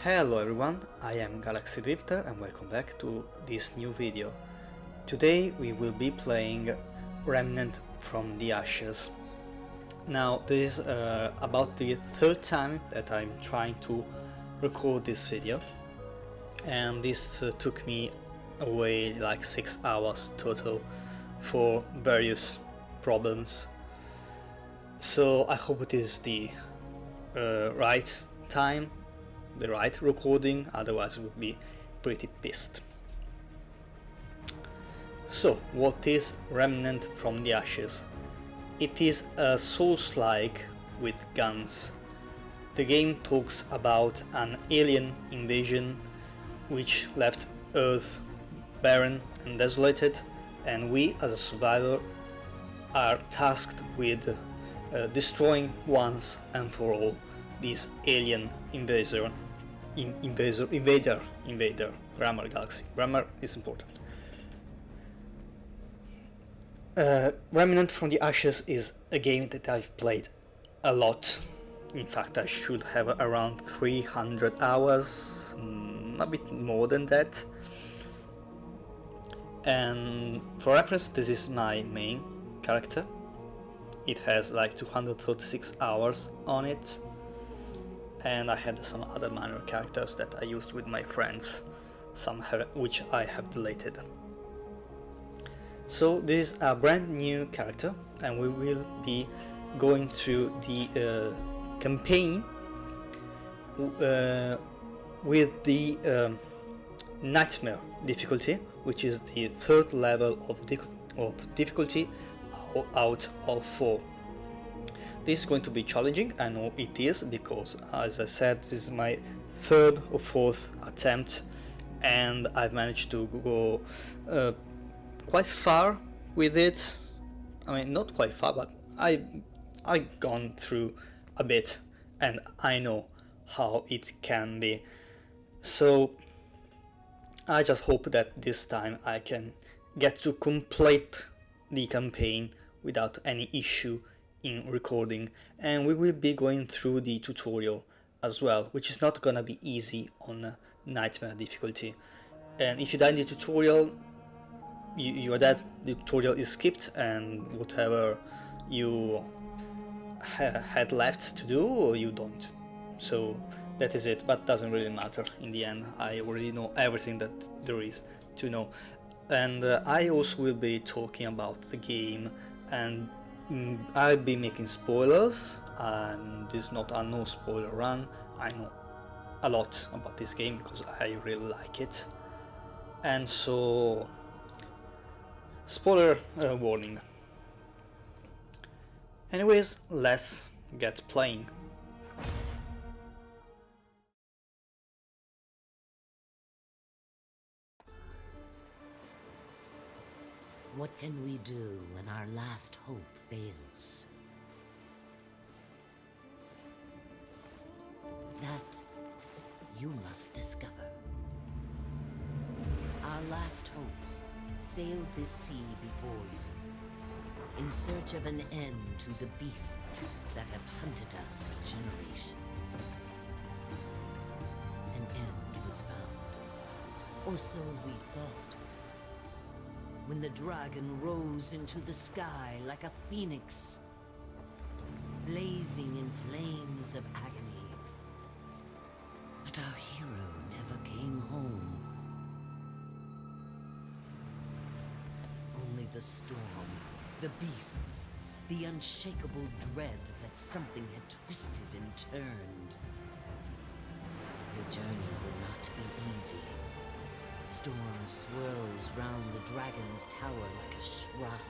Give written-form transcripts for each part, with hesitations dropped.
Hello everyone, I am Galaxy Drifter and welcome back to this new video. Today we will be playing Remnant from the Ashes. Now this is about the third time that I'm trying to record this video, and this took me away like 6 hours total for various problems. So I hope it is the right time, the right recording, otherwise I would be pretty pissed. So, what is Remnant from the Ashes? It is a Souls-like with guns. The game talks about an alien invasion which left Earth barren and desolated, and we as a survivor are tasked with destroying once and for all this alien invader. Grammar, Galaxy. Grammar is important. Remnant from the Ashes is a game that I've played a lot. In fact, I should have around 300 hours, a bit more than that. And for reference, this is my main character. It has like 236 hours on it. And I had some other minor characters that I used with my friends, which I have deleted. So this is a brand new character, and we will be going through the campaign with the Nightamare Difficulty, which is the third level of difficulty out of 4. This is going to be challenging, I know it is, because as I said, this is my third or fourth attempt and I've managed to go quite far with it. I mean, not quite far, but I've gone through a bit and I know how it can be. So I just hope that this time I can get to complete the campaign without any issue in recording, and we will be going through the tutorial as well, which is not gonna be easy on Nightamare Difficulty. And if you die in the tutorial, you are dead. The tutorial is skipped, and whatever you had left to do, or you don't. So that is it, but doesn't really matter in the end. I already know everything that there is to know. And I also will be talking about the game, and I'll be making spoilers. This is not a no spoiler run. I know a lot about this game because I really like it, and so spoiler warning. Anyways, let's get playing. What can we do when our last hope fails? That you must discover. Our last hope sailed this sea before you, in search of an end to the beasts that have hunted us for generations. An end was found, or so we thought, when the dragon rose into the sky like a phoenix, blazing in flames of agony. But our hero never came home. Only the storm, the beasts, the unshakable dread that something had twisted and turned. The journey would not be easy. Storm swirls round the dragon's tower like a shroud.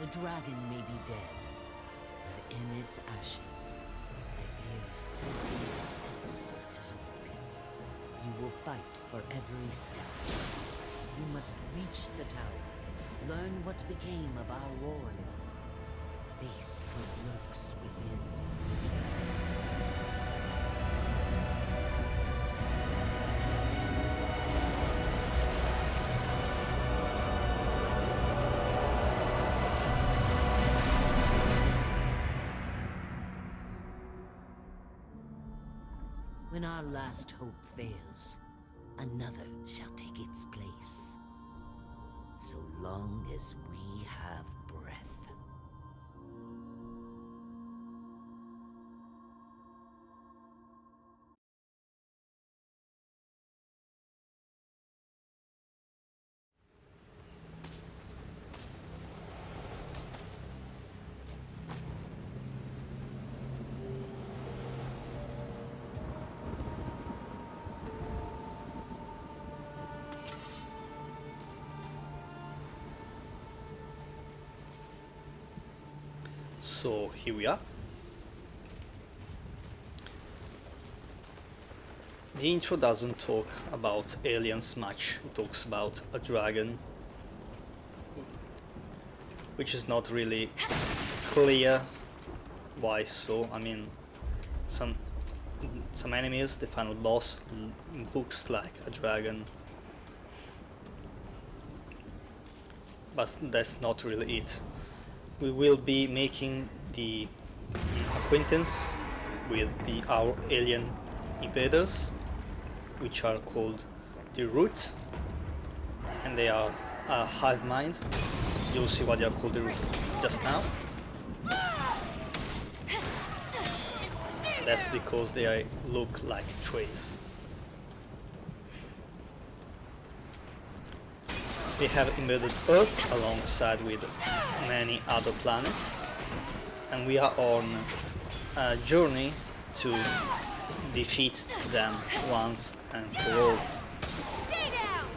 The dragon may be dead, but in its ashes, I fear something else has awoken. You will fight for every step. You must reach the tower, learn what became of our warrior, face what lurks within. When our last hope fails, another shall take its place. So long as we have breath. So here we are. The intro doesn't talk about aliens much, it talks about a dragon, which is not really clear why so. I mean, some enemies, the final boss looks like a dragon, but that's not really it. We will be making the acquaintance with our alien invaders, which are called the Root, and they are a hive mind. You'll see why they are called the Root just now. That's because they look like trees. They have invaded Earth alongside with many other planets, and we are on a journey to defeat them once and for all. Stay down!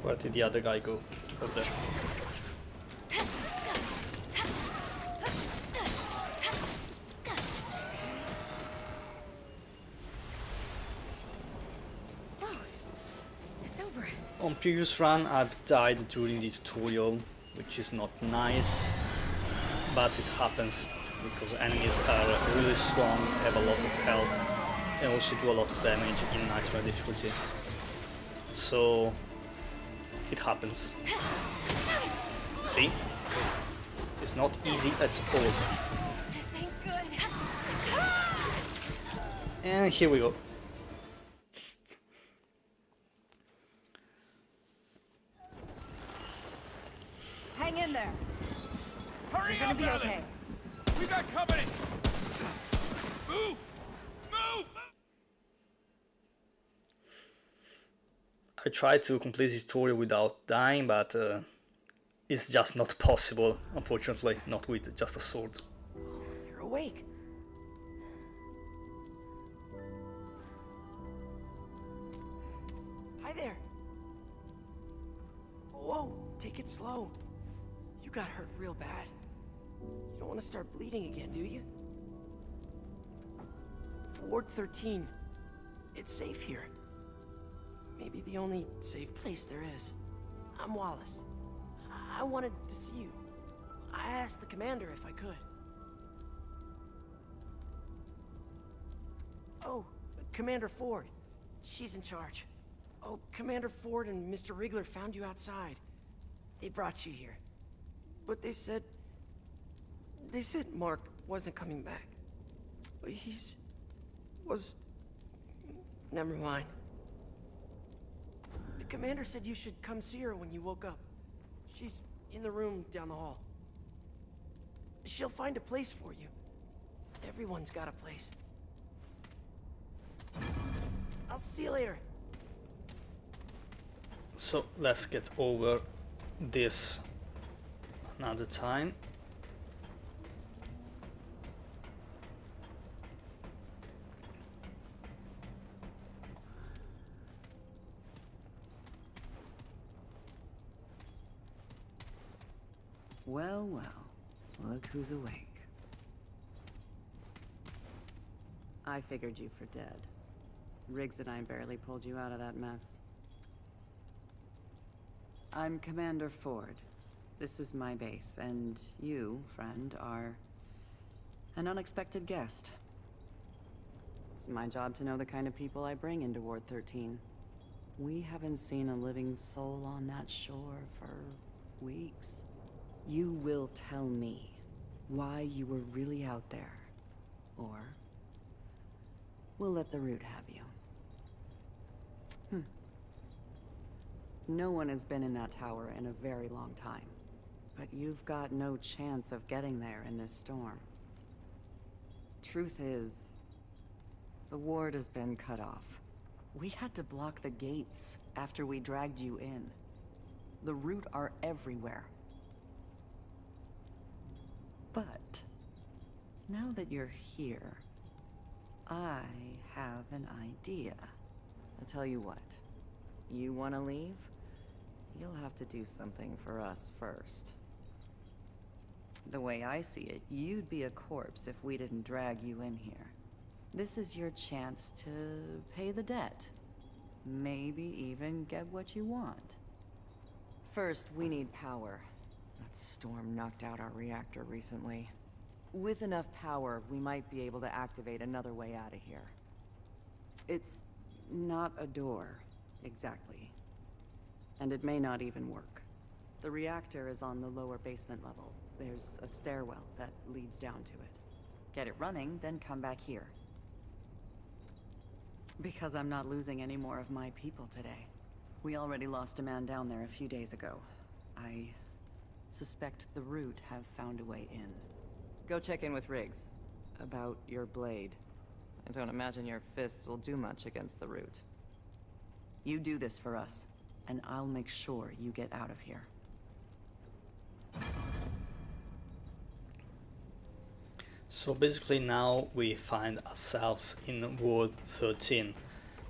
Where did the other guy go? Over there. It's over. On previous run I've died during the tutorial, which is not nice, but it happens because enemies are really strong, have a lot of health, and also do a lot of damage in Nightamare Difficulty. So it happens. See? It's not easy at all. This ain't good. And here we go. Hang in there. Hurry You're gonna up, be Ellen! okay. We got company! Move! Move! I tried to complete the tutorial without dying, but it's just not possible, unfortunately, not with just a sword. You're awake. Hi there. Whoa, take it slow. You got hurt real bad. You don't want to start bleeding again, do you? Ward 13. It's safe here. Maybe the only safe place there is. I'm Wallace. I wanted to see you. I asked the commander if I could. Oh, Commander Ford. She's in charge. Oh, Commander Ford and Mr. Wriggler found you outside. They brought you here. But they said Mark wasn't coming back. Never mind. The commander said you should come see her when you woke up. She's in the room down the hall. She'll find a place for you. Everyone's got a place. I'll see you later. So let's get over this another time. Well, well, look who's awake. I figured you for dead. Riggs and I barely pulled you out of that mess. I'm Commander Ford. This is my base, and you, friend, are an unexpected guest. It's my job to know the kind of people I bring into Ward 13. We haven't seen a living soul on that shore for weeks. You will tell me why you were really out there, or we'll let the Root have you. No one has been in that tower in a very long time, but you've got no chance of getting there in this storm. Truth is, the ward has been cut off. We had to block the gates after we dragged you in. The Root are everywhere. But now that you're here, I have an idea. I'll tell you what. You want to leave? You'll have to do something for us first. The way I see it, you'd be a corpse if we didn't drag you in here. This is your chance to pay the debt. Maybe even get what you want. First, we need power. That storm knocked out our reactor recently. With enough power, we might be able to activate another way out of here. It's not a door, exactly. And it may not even work. The reactor is on the lower basement level. There's a stairwell that leads down to it. Get it running, then come back here. Because I'm not losing any more of my people today. We already lost a man down there a few days ago. I suspect the Root have found a way in. Go check in with Riggs. About your blade. I don't imagine your fists will do much against the Root. You do this for us, and I'll make sure you get out of here. So basically now we find ourselves in World 13.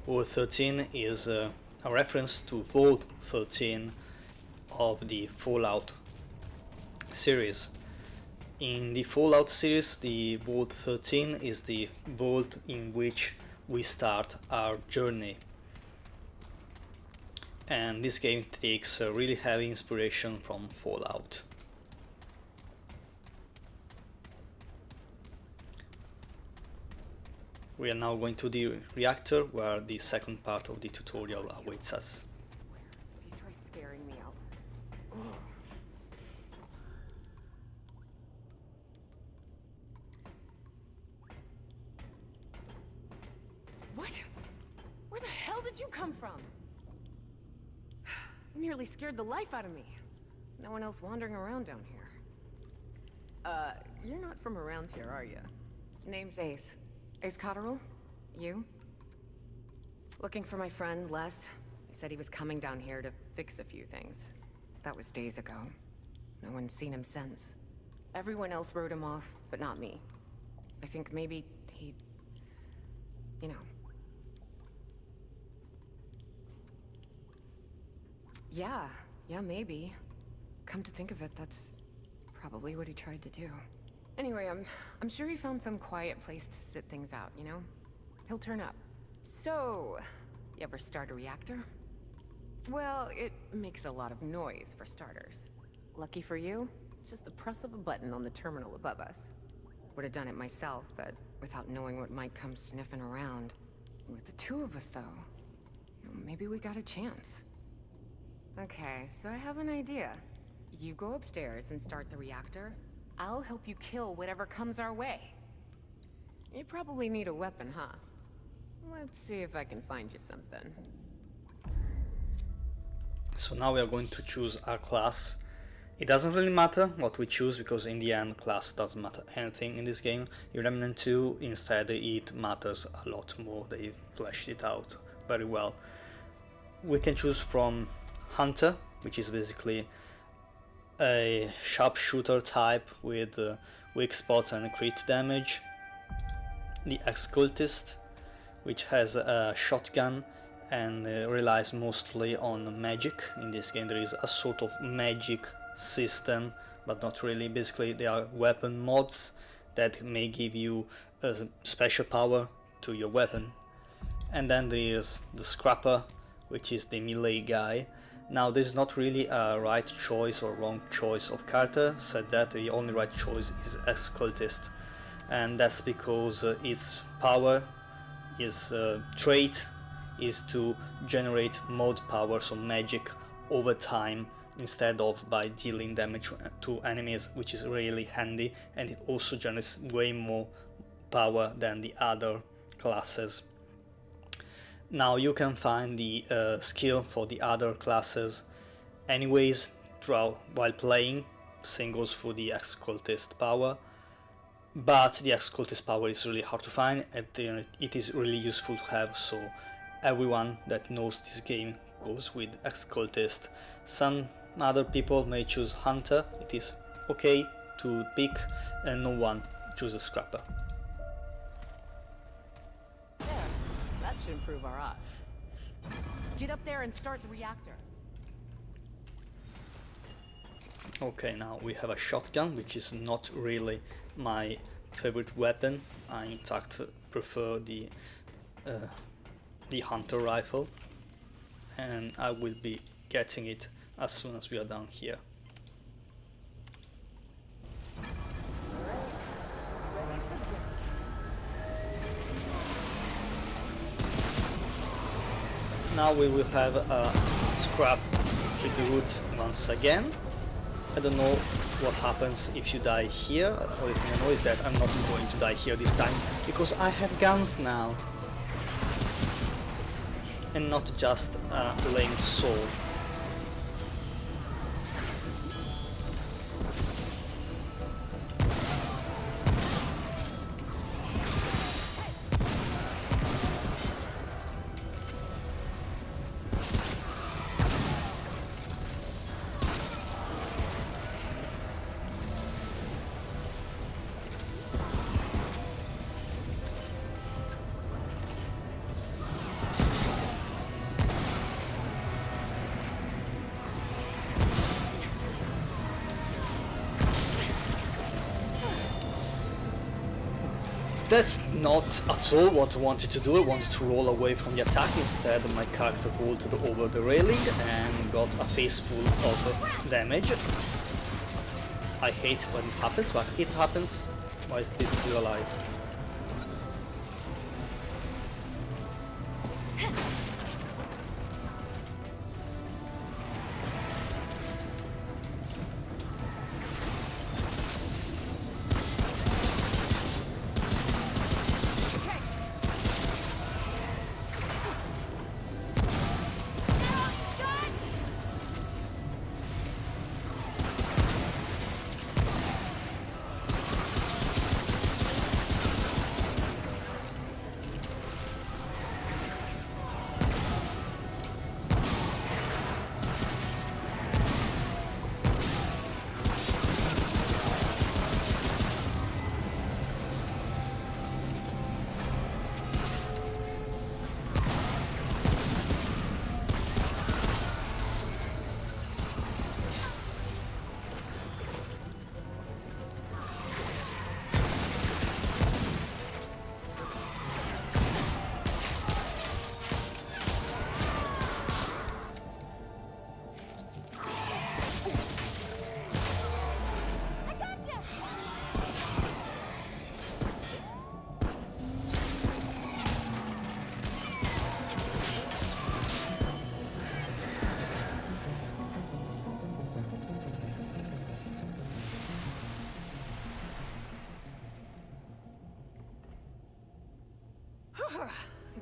World 13 is a reference to Vault 13 of the Fallout series. In the Fallout series, the Vault 13 is the vault in which we start our journey. And this game takes a really heavy inspiration from Fallout. We are now going to the reactor, where the second part of the tutorial awaits us. If you try scaring me out. What? Where the hell did you come from? You nearly scared the life out of me. No one else wandering around down here. You're not from around here, are you? Name's Ace. Ace Cotterill? You? Looking for my friend, Les. He said he was coming down here to fix a few things. That was days ago. No one's seen him since. Everyone else wrote him off, but not me. I think maybe he... you know. Yeah, maybe. Come to think of it, that's probably what he tried to do. Anyway, I'm sure he found some quiet place to sit things out, you know? He'll turn up. So, you ever start a reactor? Well, it makes a lot of noise for starters. Lucky for you, it's just the press of a button on the terminal above us. Would have done it myself, but without knowing what might come sniffing around. With the two of us, though, maybe we got a chance. Okay, so I have an idea. You go upstairs and start the reactor. I'll help you kill whatever comes our way. You probably need a weapon, huh? Let's see if I can find you something. So now we are going to choose our class. It doesn't really matter what we choose, because in the end class doesn't matter anything in this game. In Remnant 2 instead it matters a lot more. They fleshed it out very well. We can choose from Hunter, which is basically a sharpshooter type with weak spots and crit damage. The Ex-Cultist, which has a shotgun and relies mostly on magic. In this game there is a sort of magic system, but not really. Basically they are weapon mods that may give you a special power to your weapon. And then there is the Scrapper, which is the melee guy. Now there's not really a right choice or wrong choice of character, said that the only right choice is Ex-Cultist, and that's because its power, its trait is to generate mod power, so magic, over time instead of by dealing damage to enemies, which is really handy, and it also generates way more power than the other classes. Now you can find the skill for the other classes anyways while playing. Same goes for the Ex-Cultist power, but the Ex-Cultist power is really hard to find, and it is really useful to have, so everyone that knows this game goes with Ex-Cultist. Some other people may choose Hunter, it is okay to pick, and no one chooses Scrapper. There. That should improve our odds. Get up there and start the reactor. Okay, now we have a shotgun, which is not really my favorite weapon. I in fact prefer the hunter rifle, and I will be getting it as soon as we are down here. Now we will have a scrap with the wood once again. I don't know what happens if you die here. Only thing I know is that I'm not going to die here this time, because I have guns now. And not just a lame sword. That's not at all what I wanted to do. I wanted to roll away from the attack. Instead, my character vaulted over the railing and got a face full of damage. I hate when it happens, but it happens. Why is this still alive?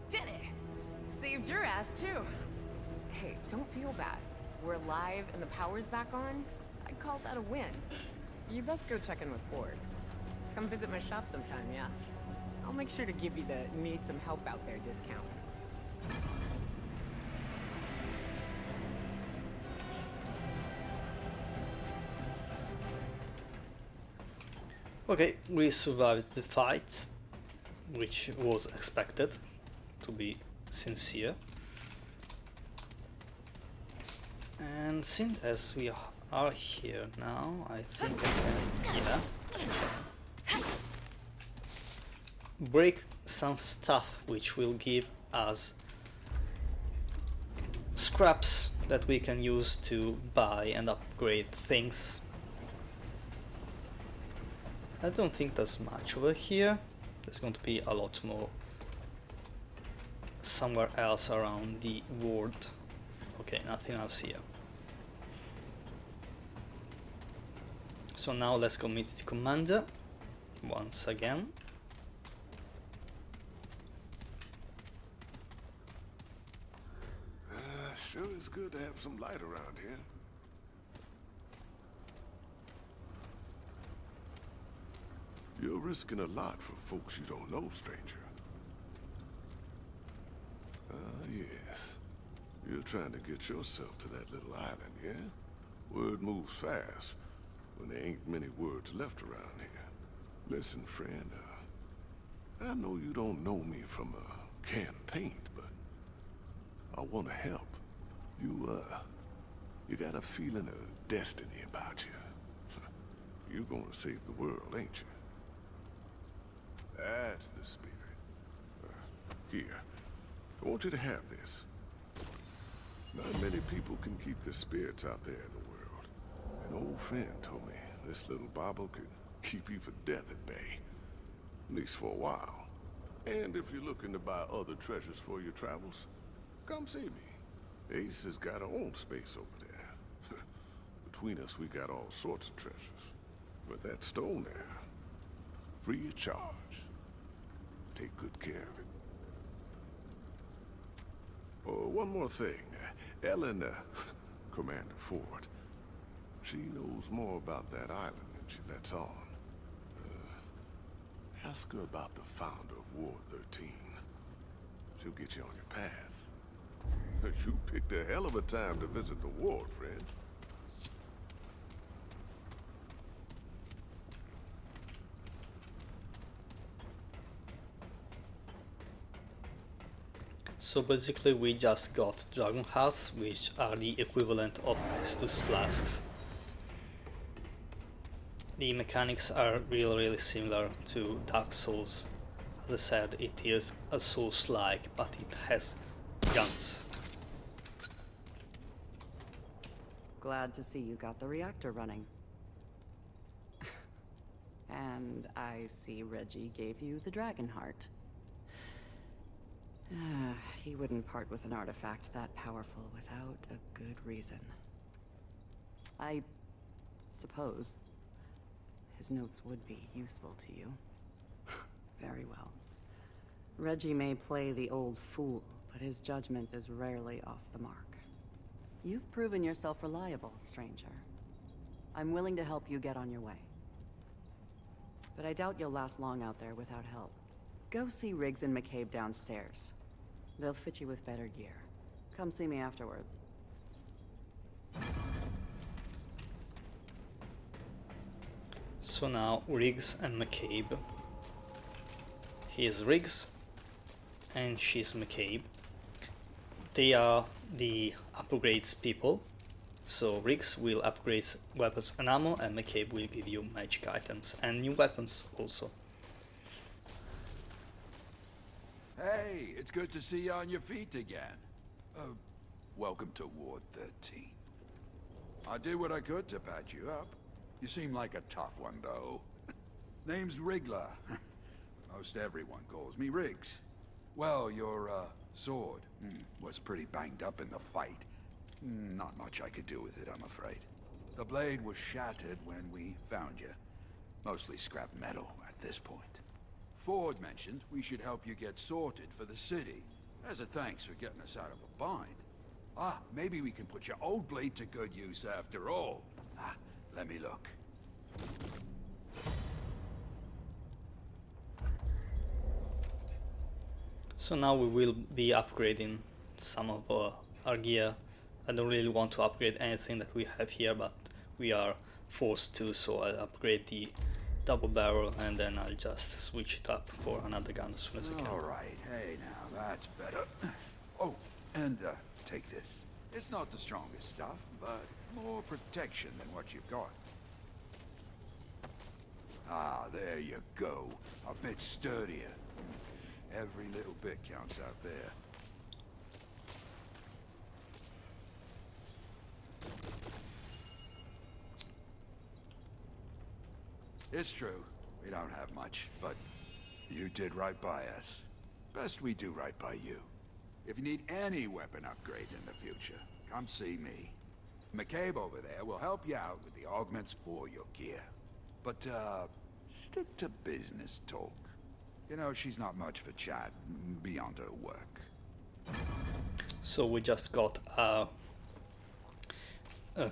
Did it! Saved your ass, too. Hey, don't feel bad. We're alive and the power's back on. I'd call that a win. You best go check in with Ford. Come visit my shop sometime, yeah? I'll make sure to give you the need some help out there discount. Okay, we survived the fight, which was expected, to be sincere. And since as we are here now, I think I can, yeah. break some stuff which will give us scraps that we can use to buy and upgrade things. I don't think there's much over here. There's going to be a lot more somewhere else around the world. Okay, nothing else here. So now let's go meet the commander once again. Sure is good to have some light around here. You're risking a lot for folks you don't know, stranger. Yes. You're trying to get yourself to that little island, yeah? Word moves fast when there ain't many words left around here. Listen, friend, I know you don't know me from a can of paint, but I want to help. You got a feeling of destiny about you. You're gonna save the world, ain't you? That's the spirit. Here, I want you to have this. Not many people can keep the spirits out there in the world. An old friend told me this little bauble could keep you for death at bay. At least for a while. And if you're looking to buy other treasures for your travels, come see me. Ace has got her own space over there. Between us, we got all sorts of treasures. But that stone there, free of charge. Take good care of it. Oh, one more thing. Ellen, Commander Ford, she knows more about that island than she lets on. Ask her about the founder of Ward 13. She'll get you on your path. You picked a hell of a time to visit the ward, friend. So basically we just got Dragon Hearts, which are the equivalent of Estus flasks. The mechanics are really similar to Dark Souls. As I said, it is a Souls-like, but it has guns. Glad to see you got the reactor running. And I see Reggie gave you the Dragon Heart. He wouldn't part with an artifact that powerful without a good reason. I suppose his notes would be useful to you. Very well. Reggie may play the old fool, but his judgment is rarely off the mark. You've proven yourself reliable, stranger. I'm willing to help you get on your way. But I doubt you'll last long out there without help. Go see Riggs and McCabe downstairs. They'll fit you with better gear. Come see me afterwards. So now Riggs and McCabe. He is Riggs and she's McCabe. They are the upgrades people. So Riggs will upgrade weapons and ammo, and McCabe will give you magic items and new weapons also. Hey, it's good to see you on your feet again. Welcome to Ward 13. I did what I could to patch you up. You seem like a tough one, though. Name's Wriggler. Most everyone calls me Riggs. Well, your, sword was pretty banged up in the fight. Not much I could do with it, I'm afraid. The blade was shattered when we found you. Mostly scrap metal at this point. Ford mentioned we should help you get sorted for the city, as a thanks for getting us out of a bind. Maybe we can put your old blade to good use after all. Let me look. So now we will be upgrading some of our gear. I don't really want to upgrade anything that we have here, but we are forced to, so I'll upgrade the double barrel and then I'll just switch it up for another gun as soon as I can. Alright, hey now, that's better. Oh, and take this. It's not the strongest stuff, but more protection than what you've got. Ah, there you go. A bit sturdier. Every little bit counts out there. It's true, we don't have much, but you did right by us. Best we do right by you. If you need any weapon upgrades in the future, come see me. McCabe over there will help you out with the augments for your gear. But, stick to business talk. You know, she's not much for chat beyond her work. So we just got a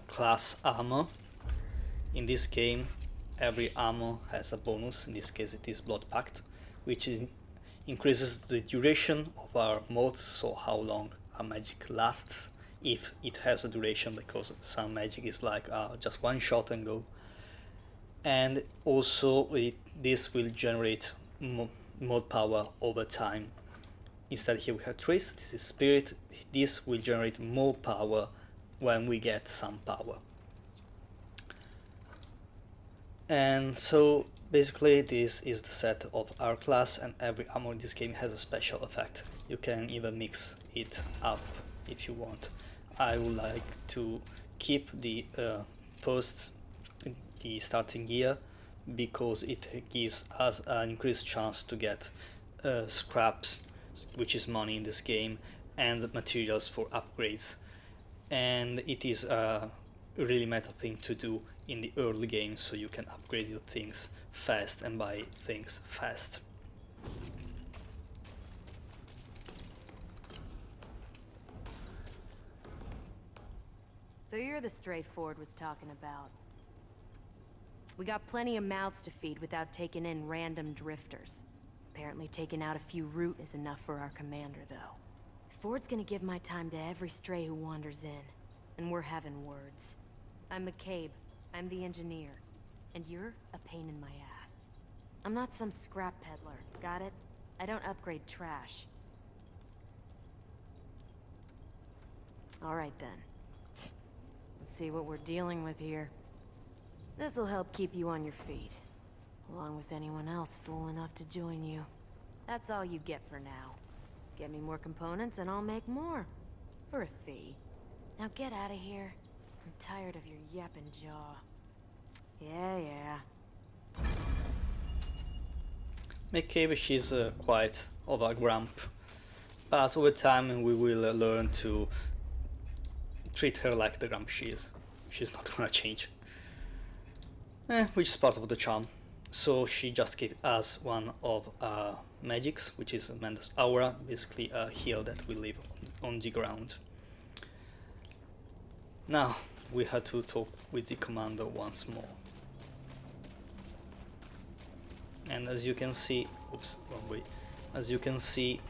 class armor. In this game, every armor has a bonus. In this case, it is Blood Pact, which increases the duration of our modes, so how long a magic lasts, if it has a duration, because some magic is like just one shot and go. And also this will generate mod power over time. Instead here we have Trace, this is Spirit. This will generate more power when we get some power. And so basically this is the set of our class, and every armor in this game has a special effect. You can even mix it up if you want. I would like to keep the starting gear, because it gives us an increased chance to get scraps, which is money in this game, and materials for upgrades. And it is a really meta thing to do in the early game, so you can upgrade your things fast and buy things fast. So you're the stray Ford was talking about. We got plenty of mouths to feed without taking in random drifters. Apparently taking out a few root is enough for our commander, though. Ford's gonna give my time to every stray who wanders in, and we're having words. I'm McCabe. I'm the engineer. And you're a pain in my ass. I'm not some scrap peddler, got it? I don't upgrade trash. Alright then. Let's see what we're dealing with here. This'll help keep you on your feet, along with anyone else fool enough to join you. That's all you get for now. Get me more components and I'll make more. For a fee. Now get out of here. I'm tired of your yapping jaw. Yeah. McCabe, she's quite of a grump, but over time we will learn to treat her like the grump she is. She's not gonna change. Which is part of the charm. So she just gave us one of magics, which is Mendes Aura, basically a heal that will live on the ground. Now we had to talk with the commander once more. And as you can see, as you can see,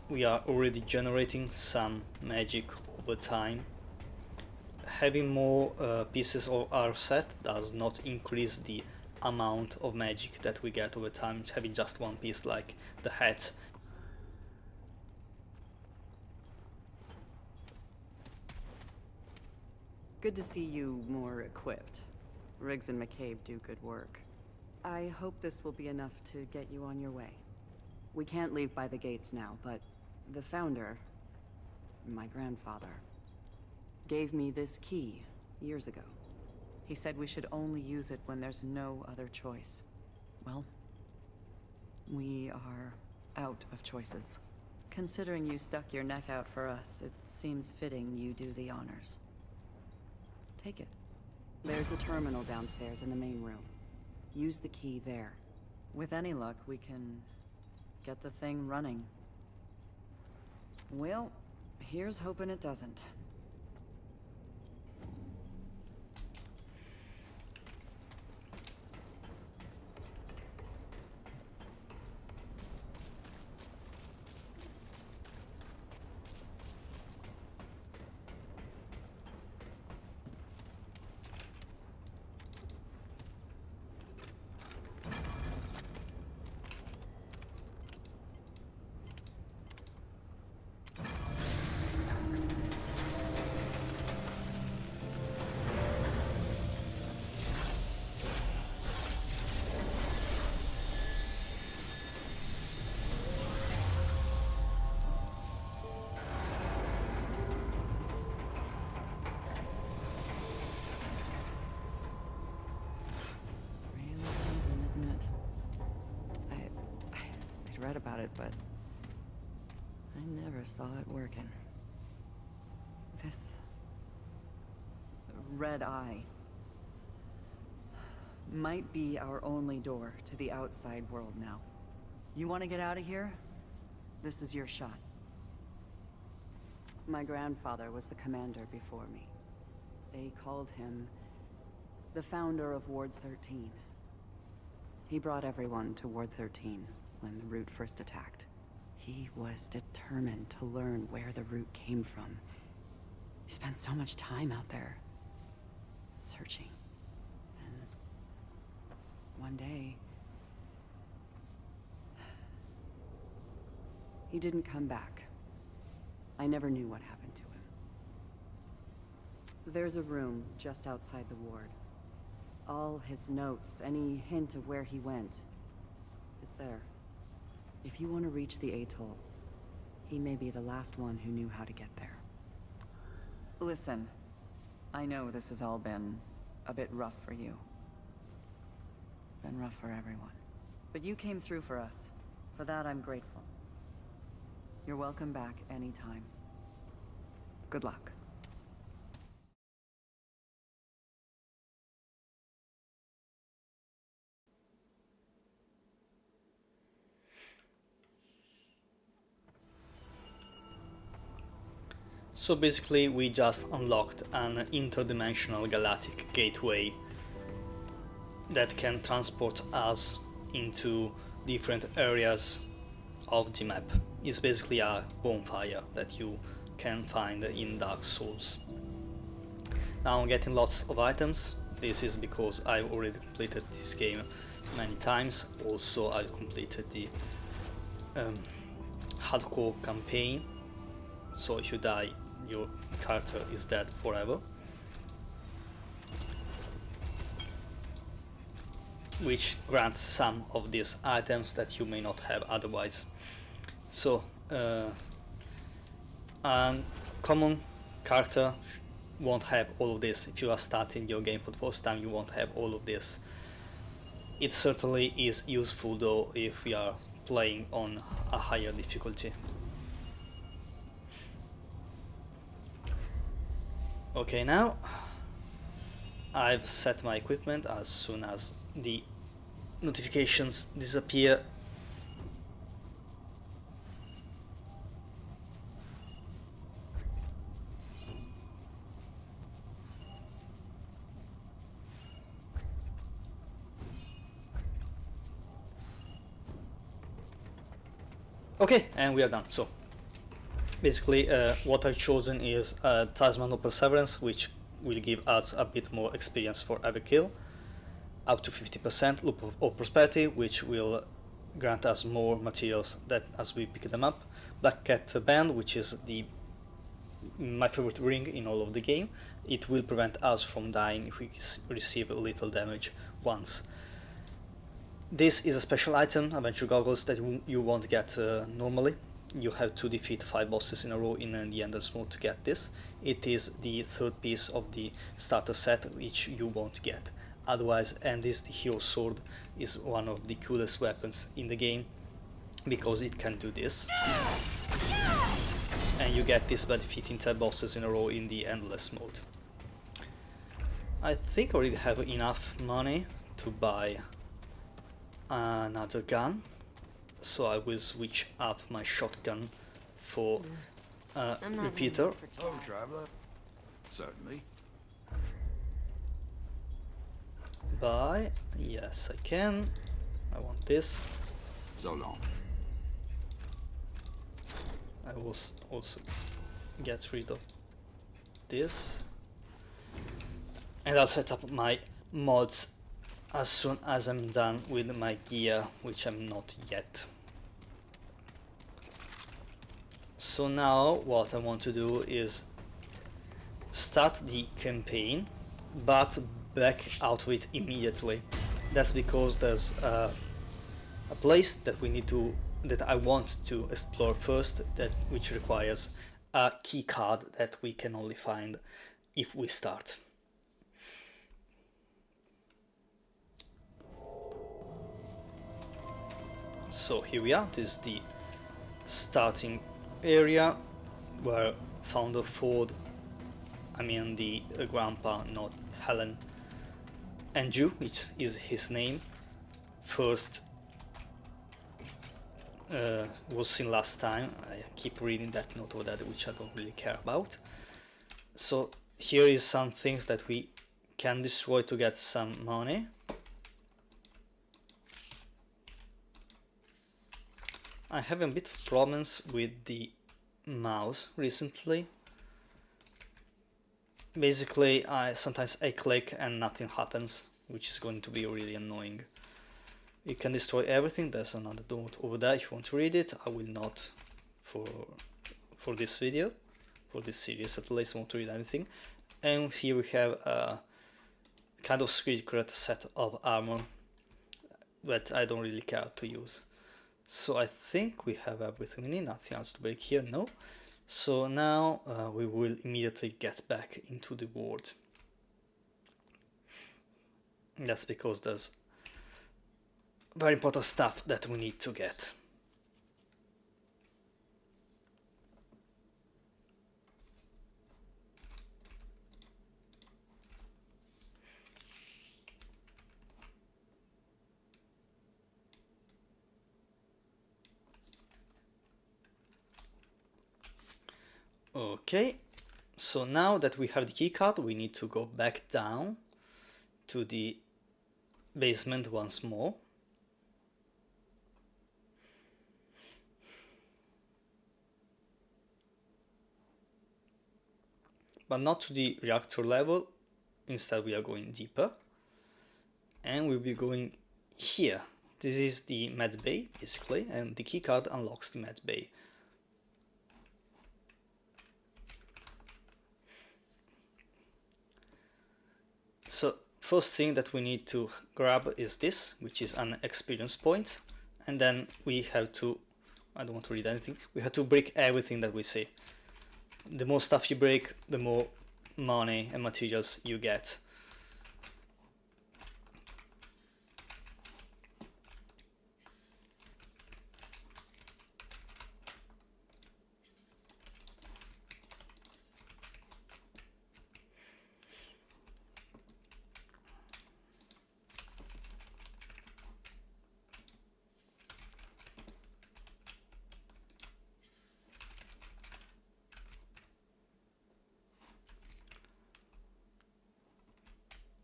we are already generating some magic over time. Having more pieces of our set does not increase the amount of magic that we get over time. Having just one piece like the hat. Good to see you more equipped. Riggs and McCabe do good work. I hope this will be enough to get you on your way. We can't leave by the gates now, but the founder, my grandfather, gave me this key years ago. He said we should only use it when there's no other choice. Well, we are out of choices. Considering you stuck your neck out for us, it seems fitting you do the honors. Take it. There's a terminal downstairs in the main room. Use the key there. With any luck, we can get the thing running. Well, here's hoping it doesn't. read about it, but I never saw it working. This red eye might be our only door to the outside world now. You want to get out of here? This is your shot. My grandfather was the commander before me. They called him the founder of Ward 13. He brought everyone to Ward 13 when the Root first attacked. He was determined to learn where the Root came from. He spent so much time out there, searching. And one day, he didn't come back. I never knew what happened to him. There's a room just outside the ward. All his notes, any hint of where he went, it's there. If you want to reach the atoll, he may be the last one who knew how to get there. Listen, I know this has all been a bit rough for you. Been rough for everyone. But you came through for us. For that, I'm grateful. You're welcome back anytime. Good luck. So basically we just unlocked an interdimensional galactic gateway that can transport us into different areas of the map. It's basically a bonfire that you can find in Dark Souls. Now I'm getting lots of items. This is because I've already completed this game many times. Also I've completed the hardcore campaign, so if you die your character is dead forever, which grants some of these items that you may not have otherwise. So a common character won't have all of this. If you are starting your game for the first time, you won't have all of this. It certainly is useful though if we are playing on a higher difficulty. Okay, now I've set my equipment. As soon as the notifications disappear, okay, and we are done. So basically what I've chosen is Talisman of Perseverance, which will give us a bit more experience for every kill, up to 50%, Loop of Prosperity, which will grant us more materials that as we pick them up, Black Cat Band, which is my favorite ring in all of the game. It will prevent us from dying if we receive a little damage once. This is a special item, Adventure Goggles, that you won't get normally. You have to defeat 5 bosses in a row in the Endless mode to get this. It is the third piece of the starter set, which you won't get otherwise, and this the Hero Sword is one of the coolest weapons in the game because it can do this. And you get this by defeating 10 bosses in a row in the Endless mode. I think I already have enough money to buy another gun, so I will switch up my shotgun for repeater. Oh, traveler. Certainly. Buy. Yes, I can. I want this. So long. I will also get rid of this. And I'll set up my mods as soon as I'm done with my gear, which I'm not yet. So now what I want to do is start the campaign, but back out of it immediately. That's because there's a place that I want to explore first, which requires a key card that we can only find if we start. So here we are, this is the starting area where Founder Ford, I mean the grandpa, not Helen, Andrew, which is his name, first was seen last time. I keep reading that note over that, which I don't really care about. So here is some things that we can destroy to get some money. I have a bit of problems with the mouse recently. Basically, sometimes I click and nothing happens, which is going to be really annoying. You can destroy everything. There's another note over there if you want to read it. I will not for this video, for this series at least. I won't read anything. And here we have a kind of secret set of armor that I don't really care to use. So I think we have everything we need, nothing else to break here, no. So now we will immediately get back into the world. That's because there's very important stuff that we need to get. Okay, so now that we have the keycard, we need to go back down to the basement once more. But not to the reactor level, instead we are going deeper. And we'll be going here. This is the med bay, basically, and the keycard unlocks the med bay. So first thing that we need to grab is this, which is an experience point, and then we have to, I don't want to read anything, we have to break everything that we see. The more stuff you break, the more money and materials you get.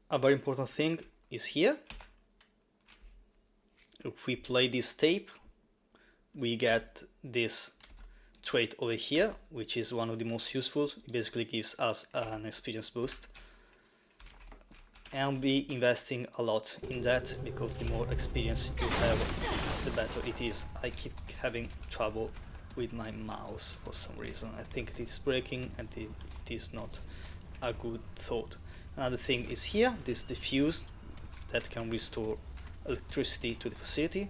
A very important thing is here. If we play this tape, we get this trait over here, which is one of the most useful. It basically gives us an experience boost. And I'll be investing a lot in that, because the more experience you have, the better it is. I keep having trouble with my mouse for some reason. I think it is breaking, and it is not a good thought. Another thing is here, this diffuse that can restore electricity to the facility.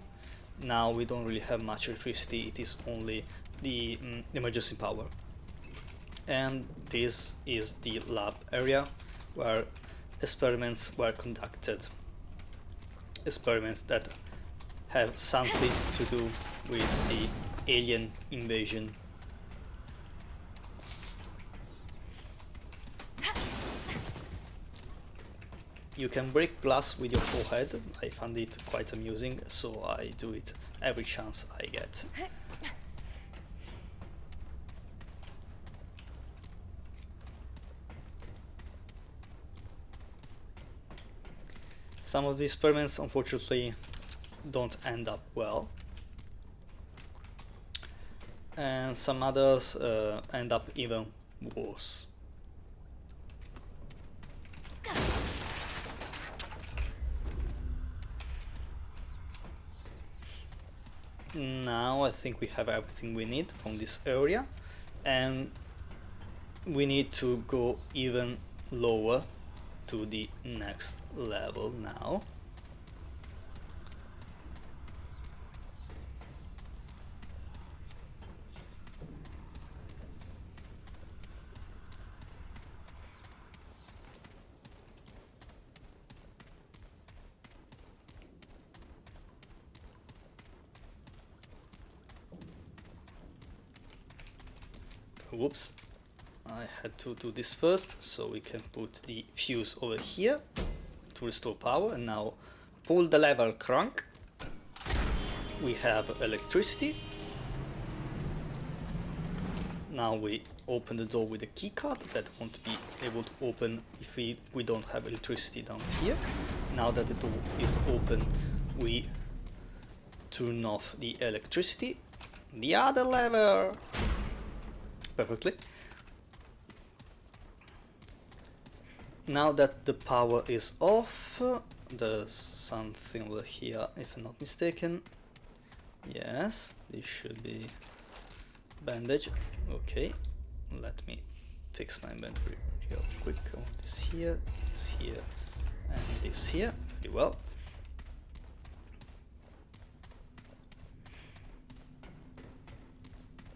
Now we don't really have much electricity, it is only the emergency power. And this is the lab area where experiments were conducted. Experiments that have something to do with the alien invasion. You can break glass with your forehead. I found it quite amusing, so I do it every chance I get. Some of these experiments unfortunately don't end up well, and some others end up even worse. Now I think we have everything we need from this area, and we need to go even lower to the next level now. whoops, I had to do this first, so we can put the fuse over here to restore power, and now pull the lever crank. We have electricity. Now we open the door with a keycard that won't be able to open if we don't have electricity down here. Now that the door is open, we turn off the electricity. The other lever! Perfectly. Now that the power is off, there's something over here, if I'm not mistaken. Yes, this should be bandage. Okay, let me fix my inventory real quick. I want this here, and this here. Very well.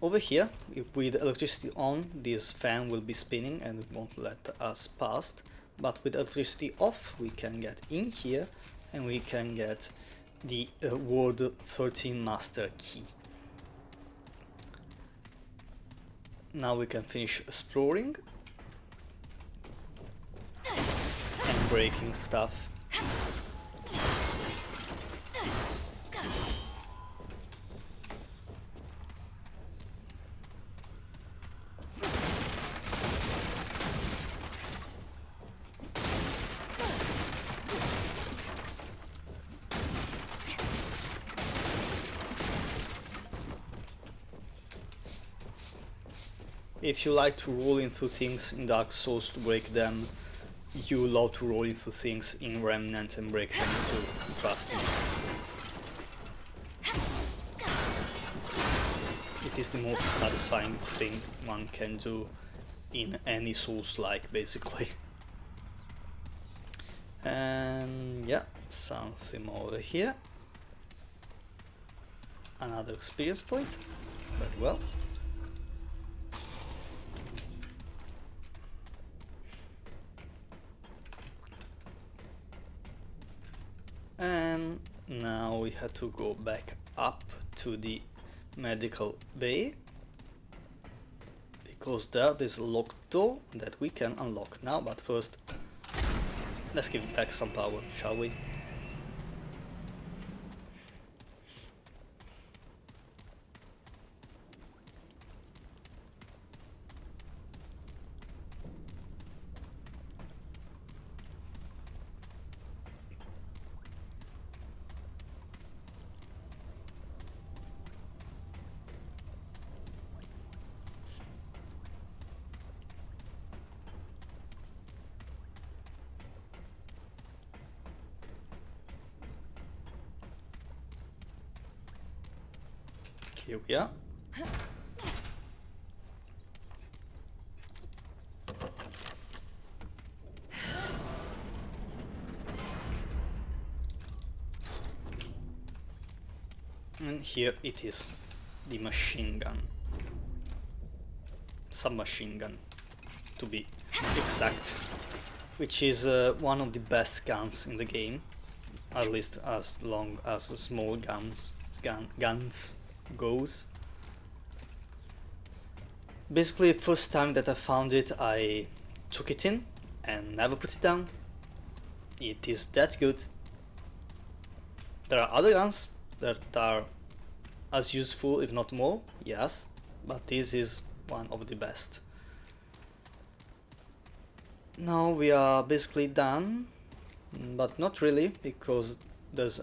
Over here, with electricity on, this fan will be spinning and it won't let us past. But with electricity off, we can get in here and we can get the World 13 Master Key. Now we can finish exploring and breaking stuff. If you like to roll into things in Dark Souls to break them, you love to roll into things in Remnant and break them too, trust me. It is the most satisfying thing one can do in any Souls-like, basically. And yeah, something over here. Another experience point, very well. And now we have to go back up to the medical bay, because there's a locked door that we can unlock now, but first let's give it back some power, shall we? Here we are. And here it is, the machine gun. Submachine gun, to be exact. Which is one of the best guns in the game. At least as long as small guns goes. Basically, first time that I found it, I took it in and never put it down. It is that good. There are other guns that are as useful, if not more, yes, but this is one of the best. Now we are basically done, but not really, because there's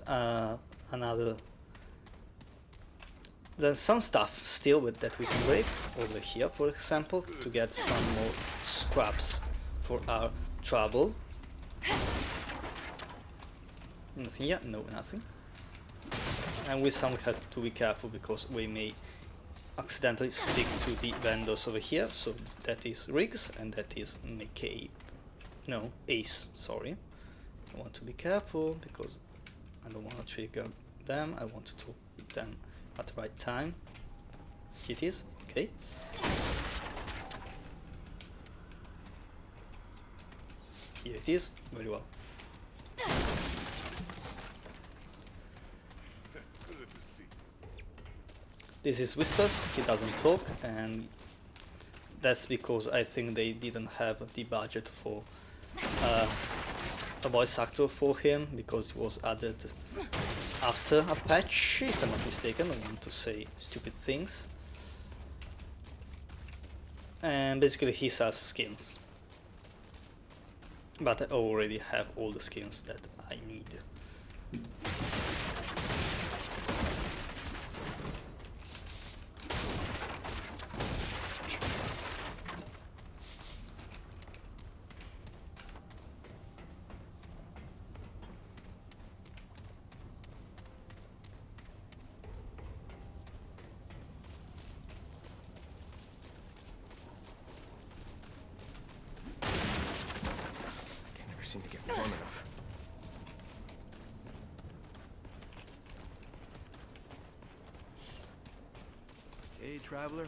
there's some stuff still that we can break over here, for example, to get some more scraps for our trouble. Nothing yet? No, nothing. And with some we have to be careful because we may accidentally speak to the vendors over here. So that is Riggs and that is Ace, sorry. I want to be careful because I don't want to trigger them. I want to talk with them at the right time. Here it is, okay. Here it is, very well. This is Whispers, he doesn't talk, and that's because I think they didn't have the budget for a voice actor for him, because it was added after a patch, if I'm not mistaken. I don't want to say stupid things. And basically he sells skins, but I already have all the skins that I need. Seem to get warm enough. Hey, traveler.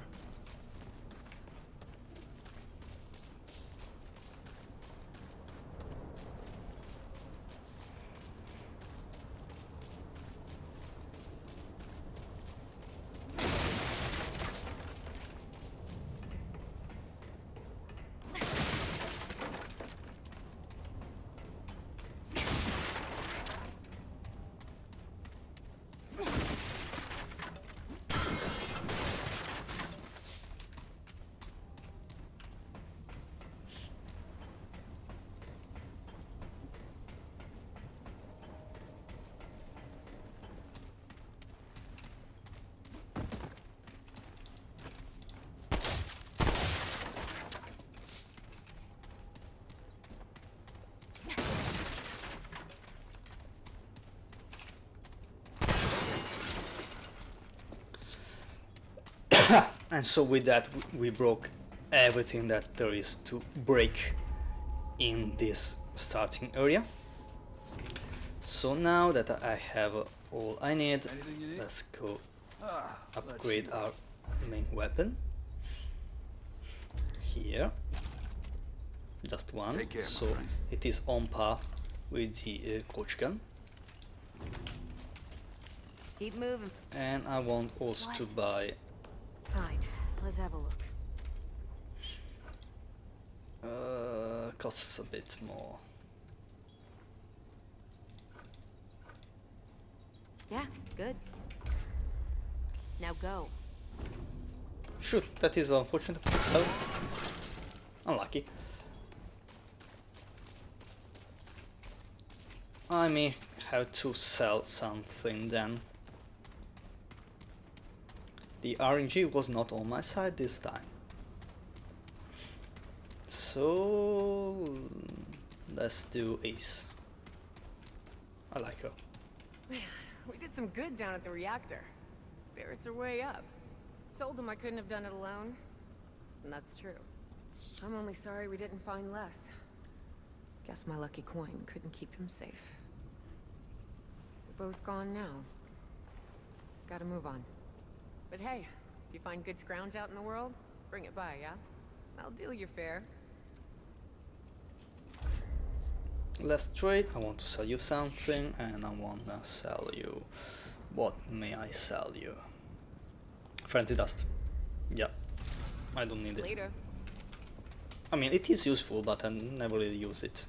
And so with that we broke everything that there is to break in this starting area. So now that I have all I need, let's go upgrade our main weapon. Here, just one, Take care, so my friend. it is on par with the coach gun. Keep moving. And I want also to buy Fine. Let's have a look. costs a bit more. Yeah, good. Now go. Shoot, that is unfortunate. Oh, unlucky. I may have to sell something then. The RNG was not on my side this time. So let's do Ace. I like her. Man, we did some good down at the reactor. Spirits are way up. Told them I couldn't have done it alone. And that's true. I'm only sorry we didn't find Les. Guess my lucky coin couldn't keep him safe. We're both gone now. Gotta move on. But hey, if you find good scrounge out in the world, bring it by, yeah? I'll deal your fare. Let's trade. I want to sell you something, and I want to sell you. What may I sell you? Friendly dust. Yeah, I don't need it. Later. I mean, it is useful, but I never really use it.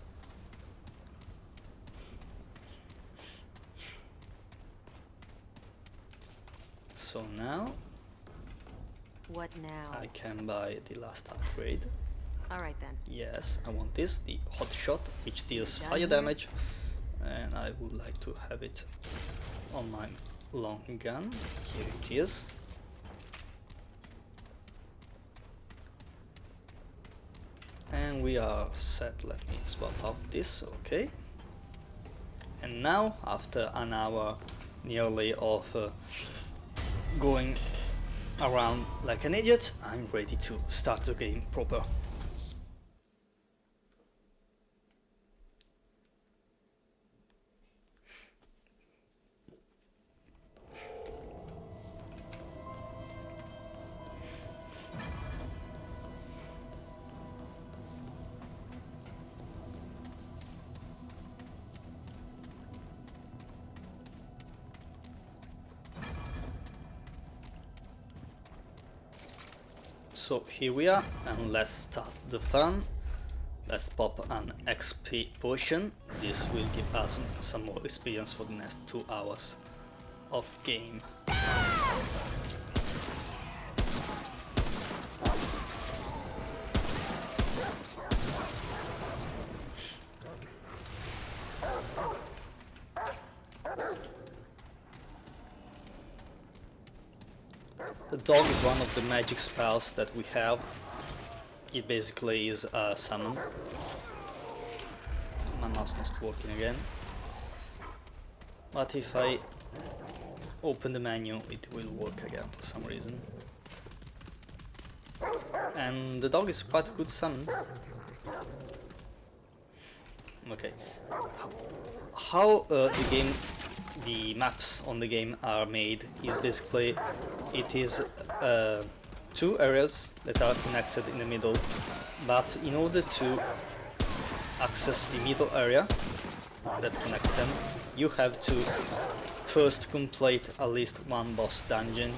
So now What now? I can buy the last upgrade. Alright then. Yes, I want this, the hot shot, which deals Done fire here? damage, and I would like to have it on my long gun. Here it is. And we are set. Let me swap out this, okay. And now, after an hour nearly of going around like an idiot, I'm ready to start the game proper. So here we are, and let's start the fun. Let's pop an XP potion. This will give us some more experience for the next 2 hours of game. The dog is one of the magic spells that we have. It basically is a summon. My mouse not working again. But if I open the menu, it will work again for some reason. And the dog is quite a good summon. Okay. How the maps on the game are made is basically, it is 2 areas that are connected in the middle, but in order to access the middle area that connects them, you have to first complete at least one boss dungeon,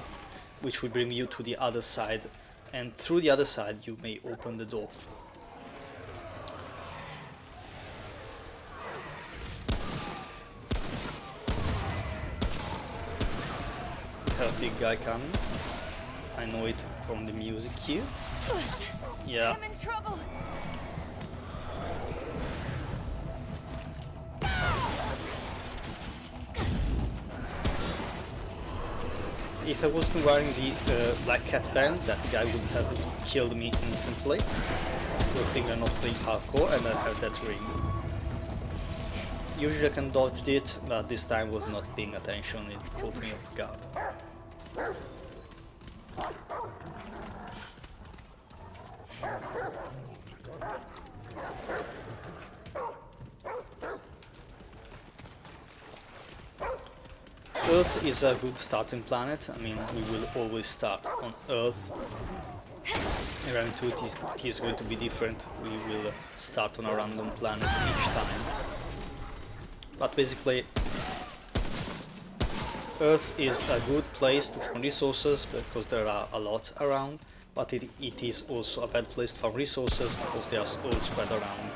which will bring you to the other side, and through the other side you may open the door. We have a big guy coming. I know it from the music cue. Yeah. I'm in trouble. If I wasn't wearing the Black Cat band, that guy would have killed me instantly. Good thing I'm not playing hardcore and I have that ring. Usually I can dodge it, but this time was not paying attention, it caught me off guard. Earth is a good starting planet. I mean, we will always start on Earth. Remnant 2 it is going to be different. We will start on a random planet each time. But basically, Earth is a good place to find resources because there are a lot around, but it is also a bad place to find resources because they are all spread around.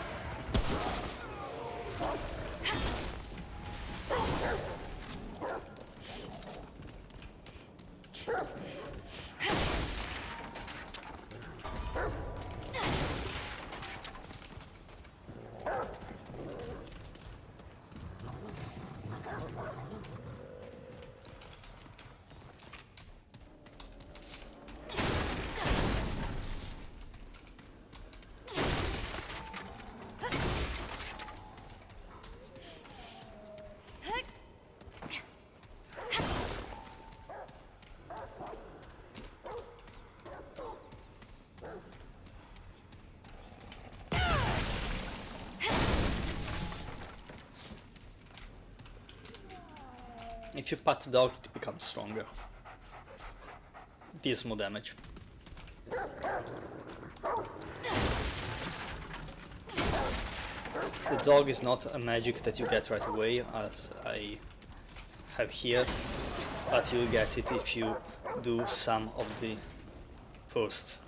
If you pat the dog, it becomes stronger. It deals more damage. The dog is not a magic that you get right away, as I have here, but you'll get it if you do some of the first,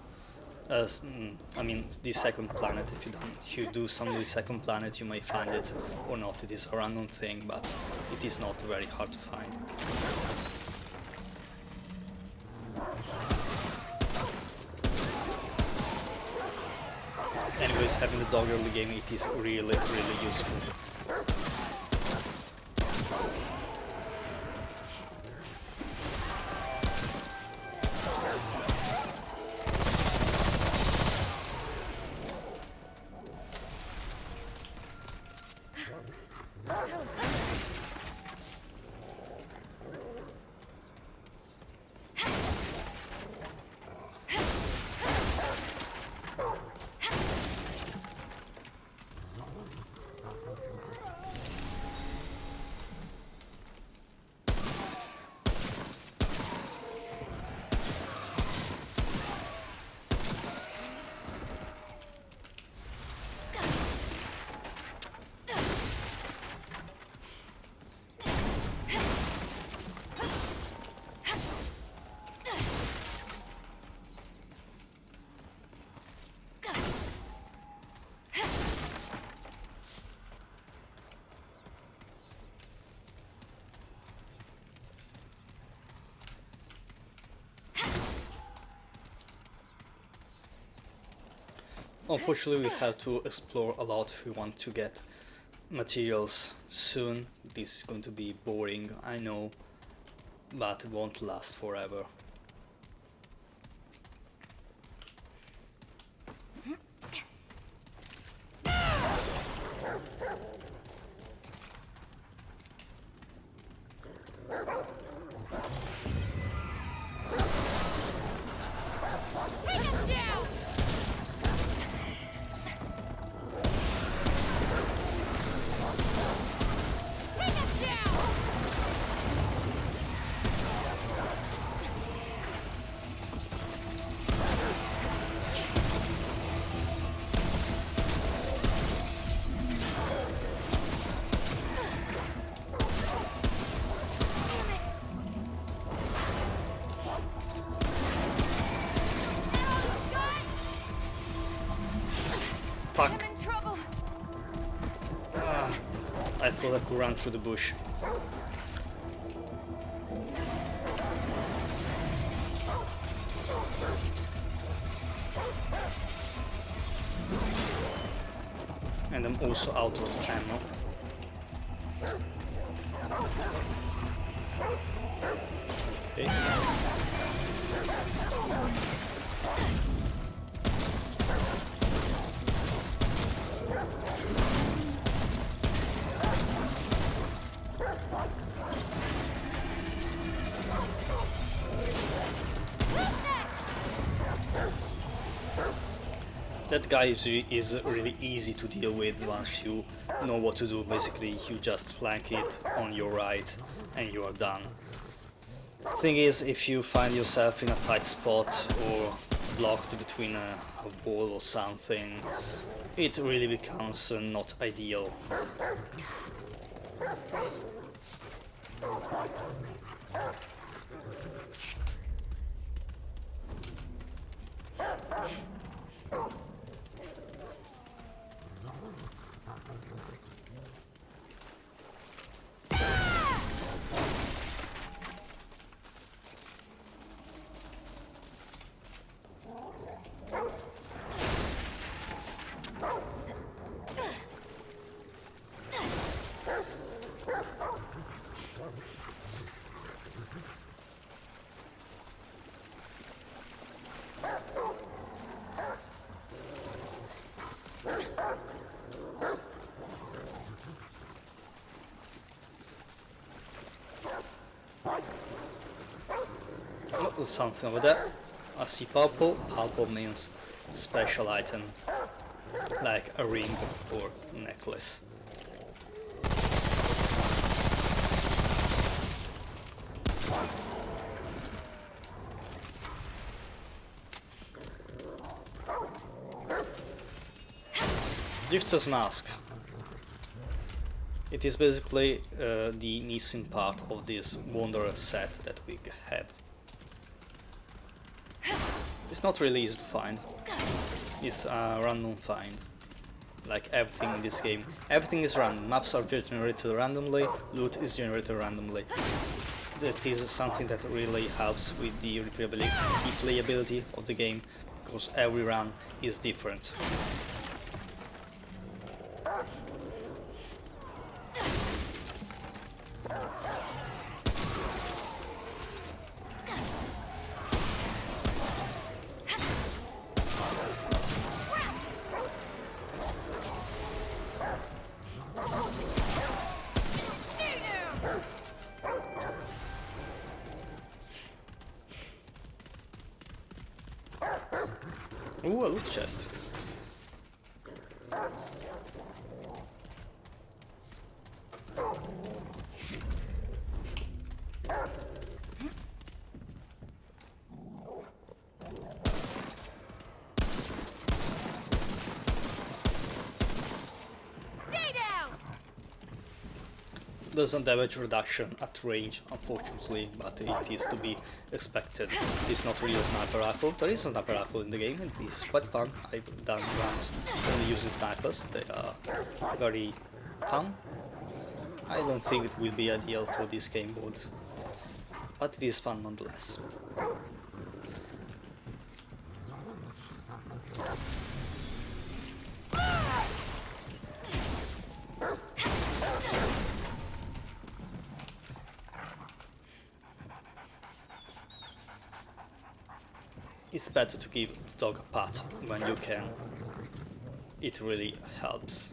I mean the second planet. If you do some of the second planet, you may find it or not. It is a random thing, but it is not very hard to find. Anyways, having the dog early game, it is really useful. Unfortunately, we have to explore a lot if we want to get materials soon. This is going to be boring, I know, but it won't last forever. Fuck. I thought I could run through the bush. And I'm also out of ammo. Okay. That guy is really easy to deal with once you know what to do. Basically, you just flank it on your right and you are done. Thing is, if you find yourself in a tight spot or blocked between a wall or something, it really becomes not ideal. Oh, something over there. I see purple. Purple means special item, like a ring or necklace. Drifter's Mask. It is basically the missing part of this Wanderer set that we have. It's not really easy to find. It's a random find. Like everything in this game. Everything is random. Maps are generated randomly, loot is generated randomly. That is something that really helps with the replayability of the game, because every run is different. Ooh, a loot chest. There's a damage reduction at range, unfortunately, but it is to be expected. It's not really a sniper rifle. There is a sniper rifle in the game, and it is quite fun. I've done runs only using snipers. They are very fun. I don't think it will be ideal for this game mode, but it is fun nonetheless. it's better to give the dog a pat when you can. It really helps.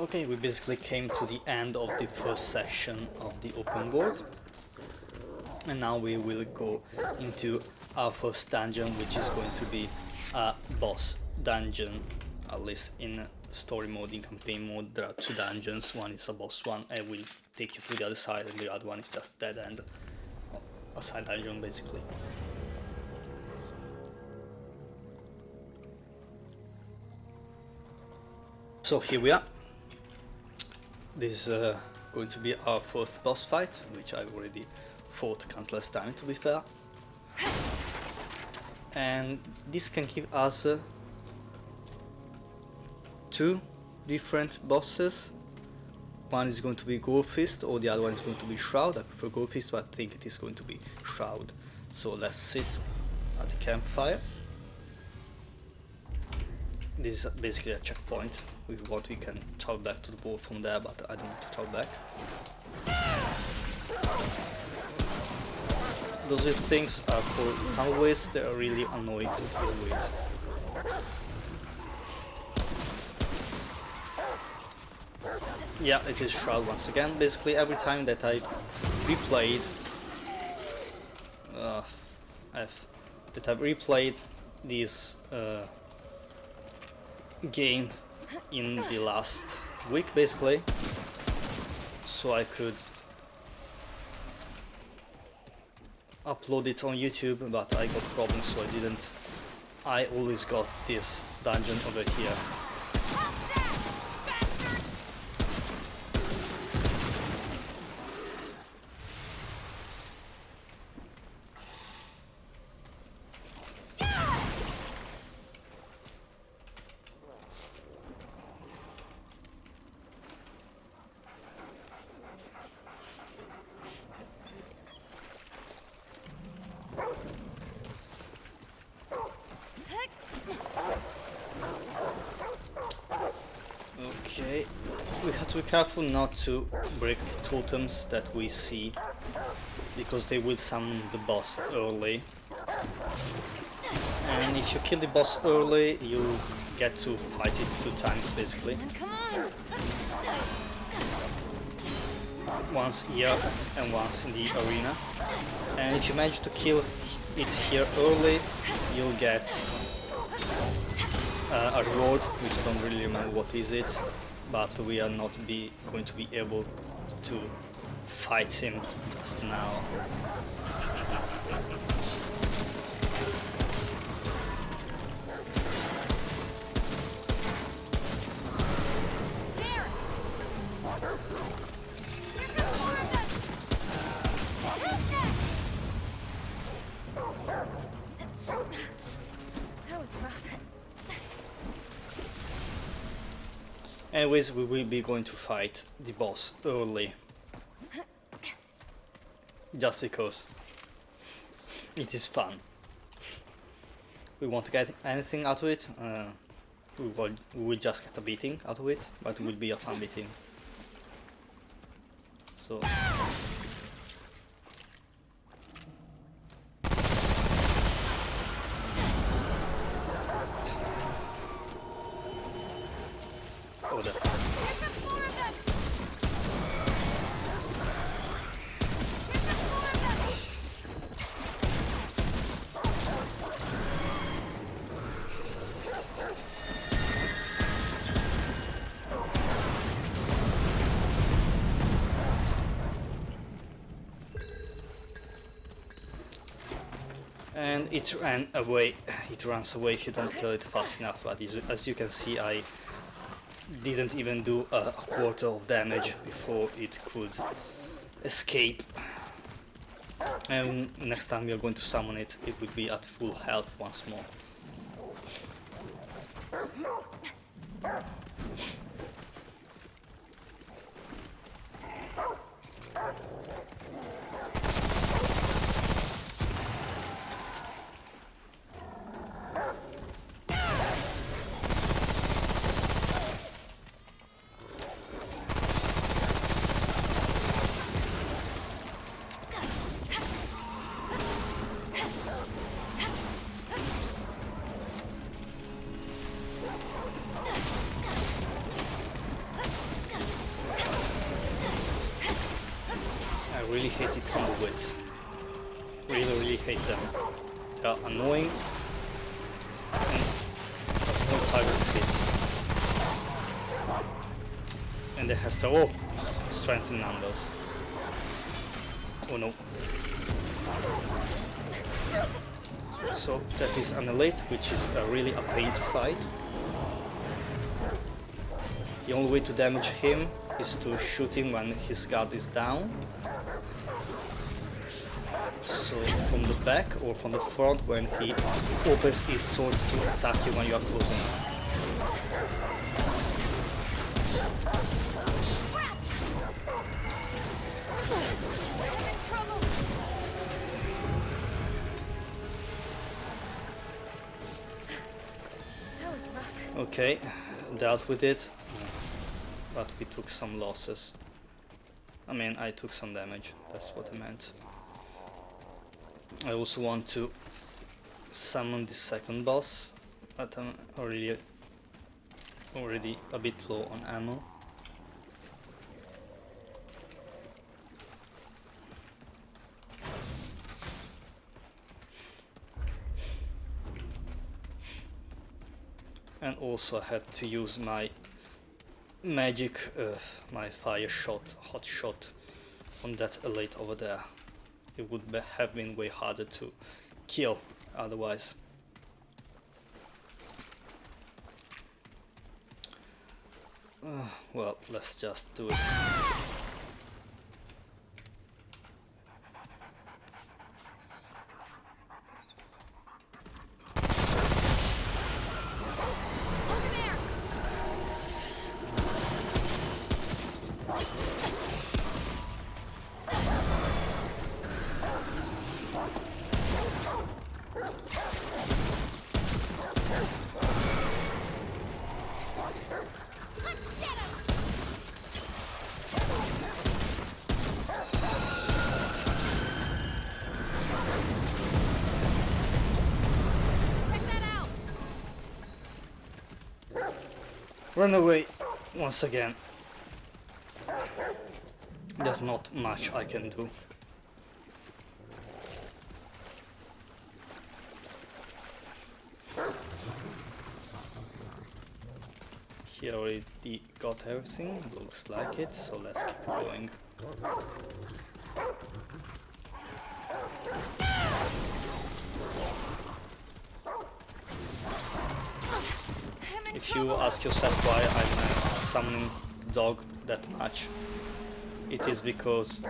Okay, we basically came to the end of the first section of the open world, and now we will go into our first dungeon, which is going to be a boss dungeon. At least in story mode. In campaign mode there are two dungeons, one is a boss one and will take you to the other side, and the other one is just dead end, a side dungeon basically. So here we are. This is going to be our first boss fight, which I've already fought countless times to be fair. And this can give us two different bosses. One is going to be Goldfist, or the other one is going to be Shroud. I prefer Goldfist, but I think it is going to be Shroud. So let's sit at the campfire. This is basically a checkpoint. If we want, we can travel back to the board from there, but I don't want to travel back. Those things are called tumbleweeds. They are really annoying to deal with. Yeah, it is Shroud once again. Basically, every time that I replayed, this game in the last week, basically, so I could upload it on YouTube, but I got problems, so I didn't. I always got this dungeon over here. Okay, we have to be careful not to break the totems that we see, because they will summon the boss early. And if you kill the boss early, you get to fight it 2 times basically. Once here and once in the arena. And if you manage to kill it here early, you'll get a reward, which I don't really remember what is it, but we are not going to be able to fight him just now. Anyways, we will be going to fight the boss early, just because it is fun. We want to get anything out of it, we will just get a beating out of it, but it will be a fun beating. So And it ran away. It runs away if you don't kill it fast enough. But as you can see, I didn't even do a quarter of damage before it could escape. And next time we are going to summon it, it will be at full health once more. I really hate the tumbleweeds. Really hate them. They are annoying and there's no target to hit. And they have so strength in numbers. Oh no. So that is an elite, which is really a pain to fight. The only way to damage him is to shoot him when his guard is down. So from the back or from the front when he opens his sword to attack you when you are close enough. Okay, dealt with it, but we took some losses. I mean, I took some damage, that's what I meant. I also want to summon the second boss, but I'm already a bit low on ammo. And also I had to use my magic, my fire shot, hot shot on that elite over there. It would have been way harder to kill otherwise. Well, let's just do it. Run away once again. There's not much I can do. He already got everything, looks like it, so let's keep going. If you ask yourself why I'm summoning the dog that much, it is because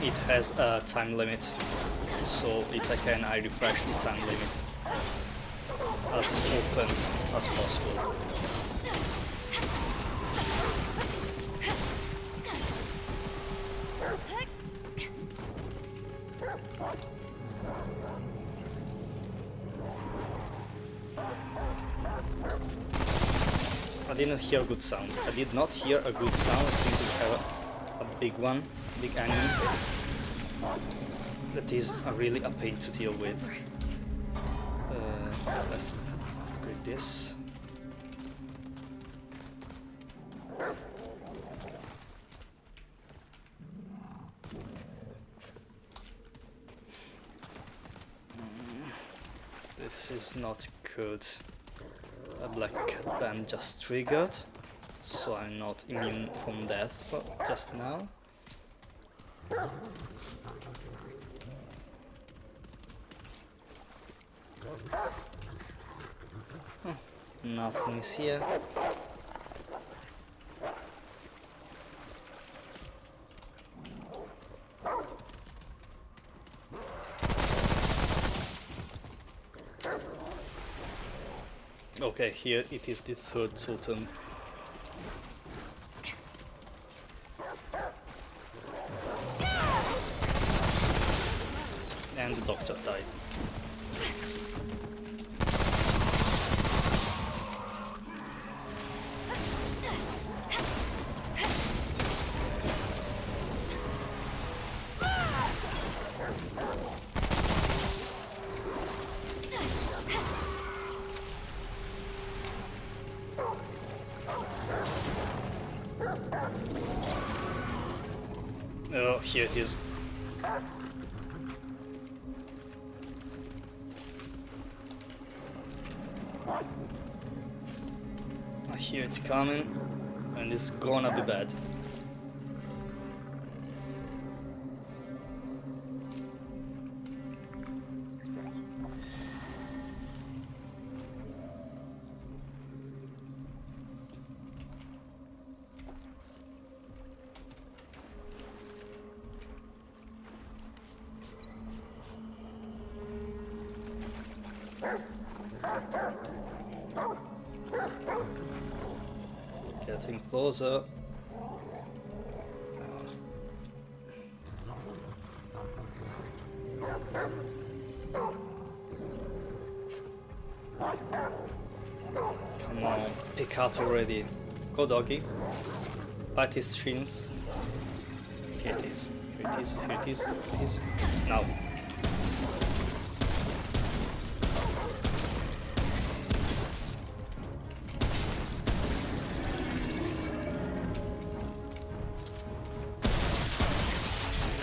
it has a time limit, so if I can I refresh the time limit as often as possible. I didn't hear a good sound. I did not hear a good sound. I think we have a big one, big enemy. That is really a pain to deal with. Let's upgrade this. This is not good. A black cat ban just triggered, so I'm not immune from death just now. Oh, nothing is here. Okay, here it is the third totem. And the dog just died. Oh, here it is. I hear it's coming, and it's gonna be bad. Getting closer. Come on, pick out already. Go doggy. Bite his shins. Here it is. Here it is. Here it is. Here it is. Now.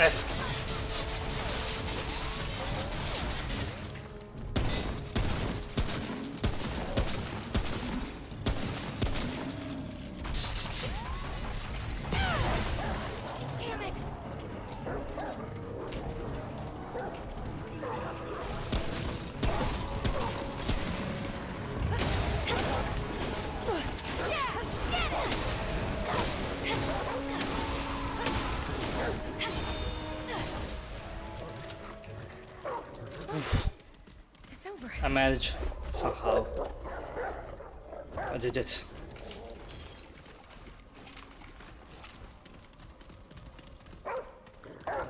F. Damn it! It's over. I managed somehow. I did it.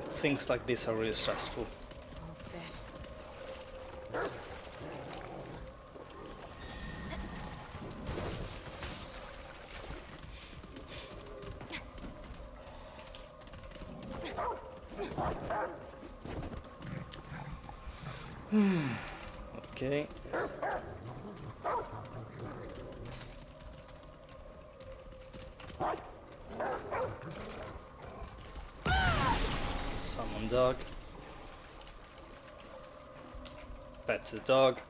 Things like this are really stressful. All fit. Okay. Summon dog. Pet the dog.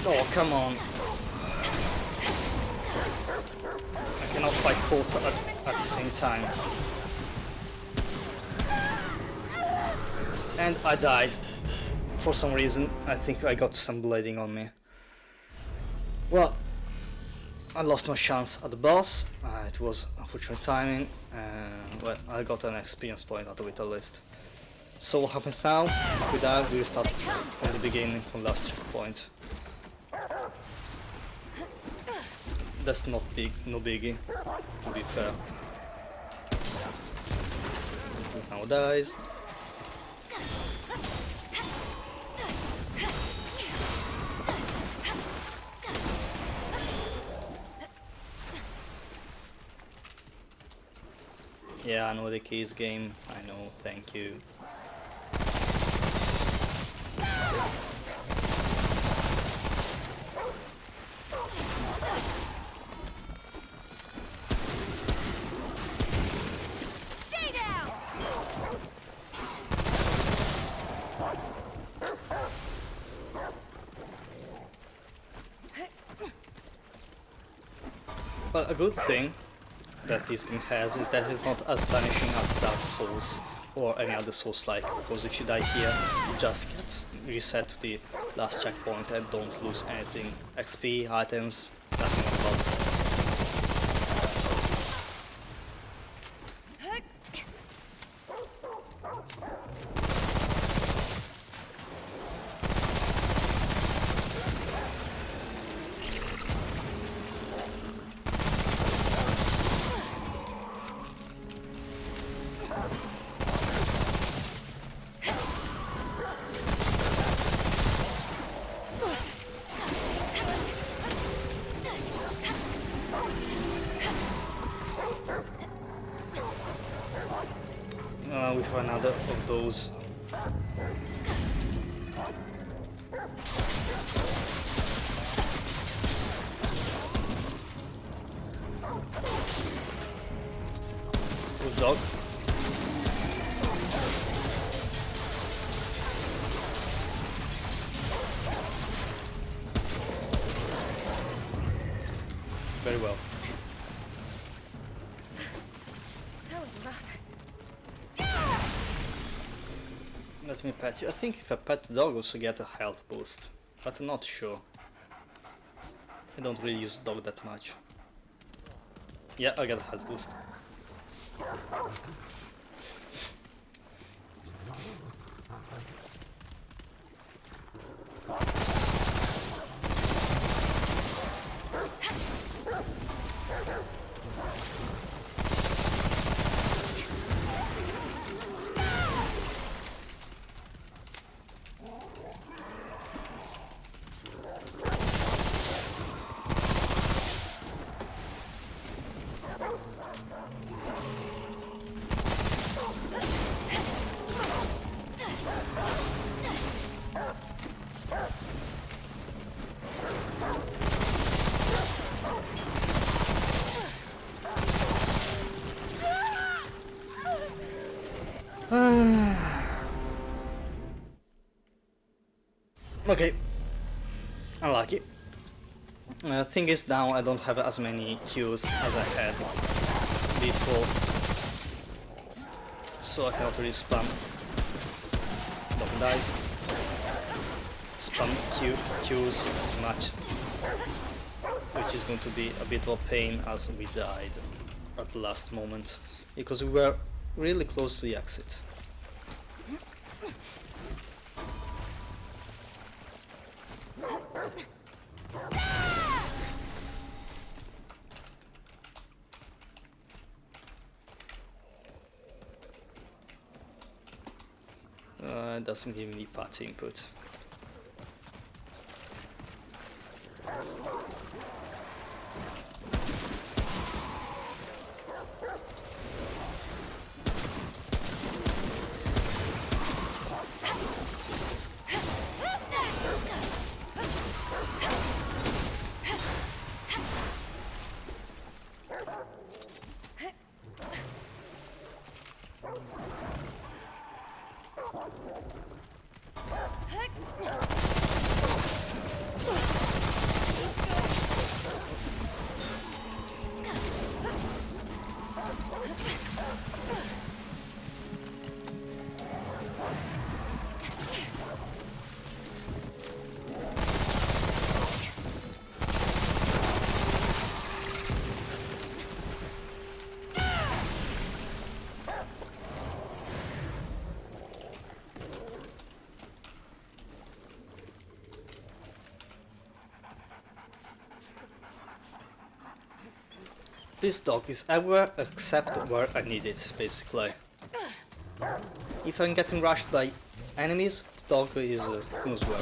Oh, come on. I cannot fight both at the same time. And I died. For some reason, I think I got some bleeding on me. Well, I lost my chance at the boss. It was unfortunate timing. Well, I got an experience point out of it at least. So what happens now? If we die, we start from the beginning, from last checkpoint. That's not big, no biggie, to be fair. He now dies. Yeah, I know the keys game. I know, thank you. Well, a good thing that this game has is that it's not as punishing as Dark Souls or any other Souls-like, because if you die here, you just get reset to the last checkpoint and don't lose anything. XP, items, nothing are lost. We have another of those. Good dog. Very well. Let me pet you. I think if I pet the dog, also get a health boost, but I'm not sure. I don't really use the dog that much. Yeah, I get a health boost. Okay, unlucky. Thing is, now I don't have as many Qs as I had before, so I cannot really spam. Dog dies. Spam Qs as much, which is going to be a bit of a pain as we died at the last moment, because we were really close to the exit. It doesn't give me party input. This dog is everywhere except where I need it, basically. If I'm getting rushed by enemies, the dog is knows where.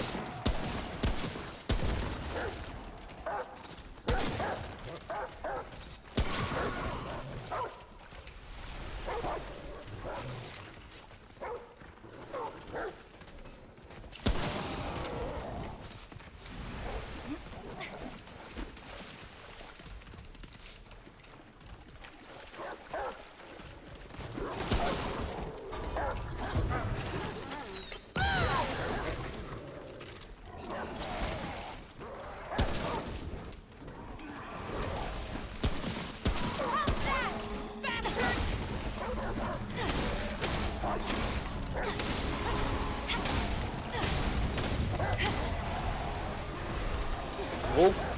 Whoa.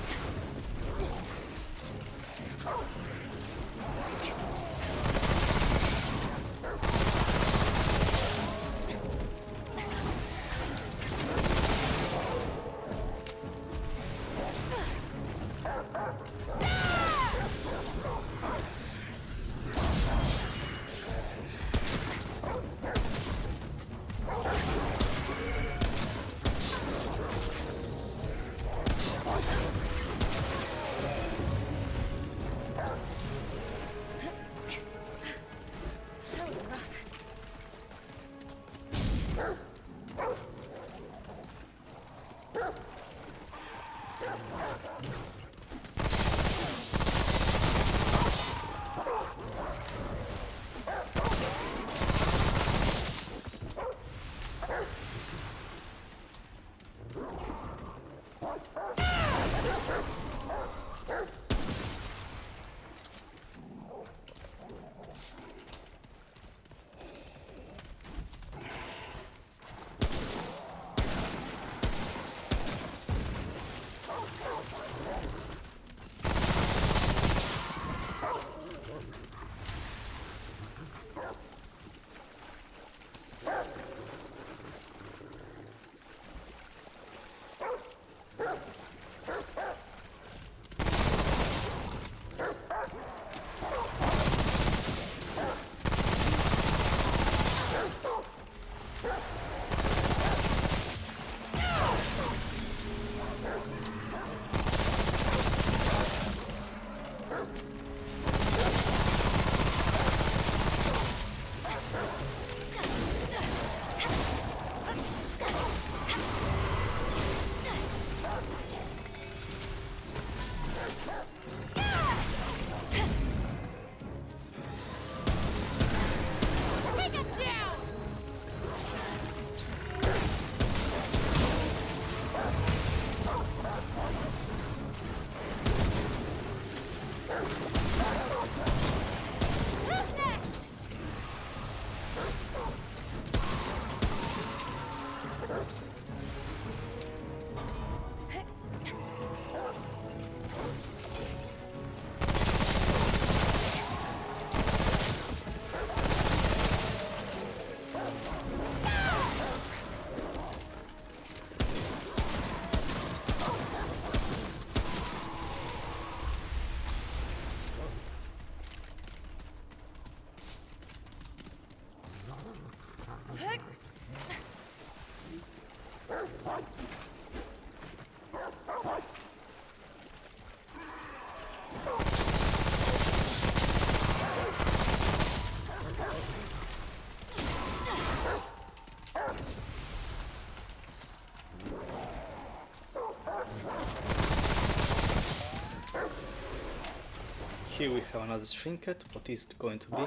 Here we have another trinket. What is it going to be?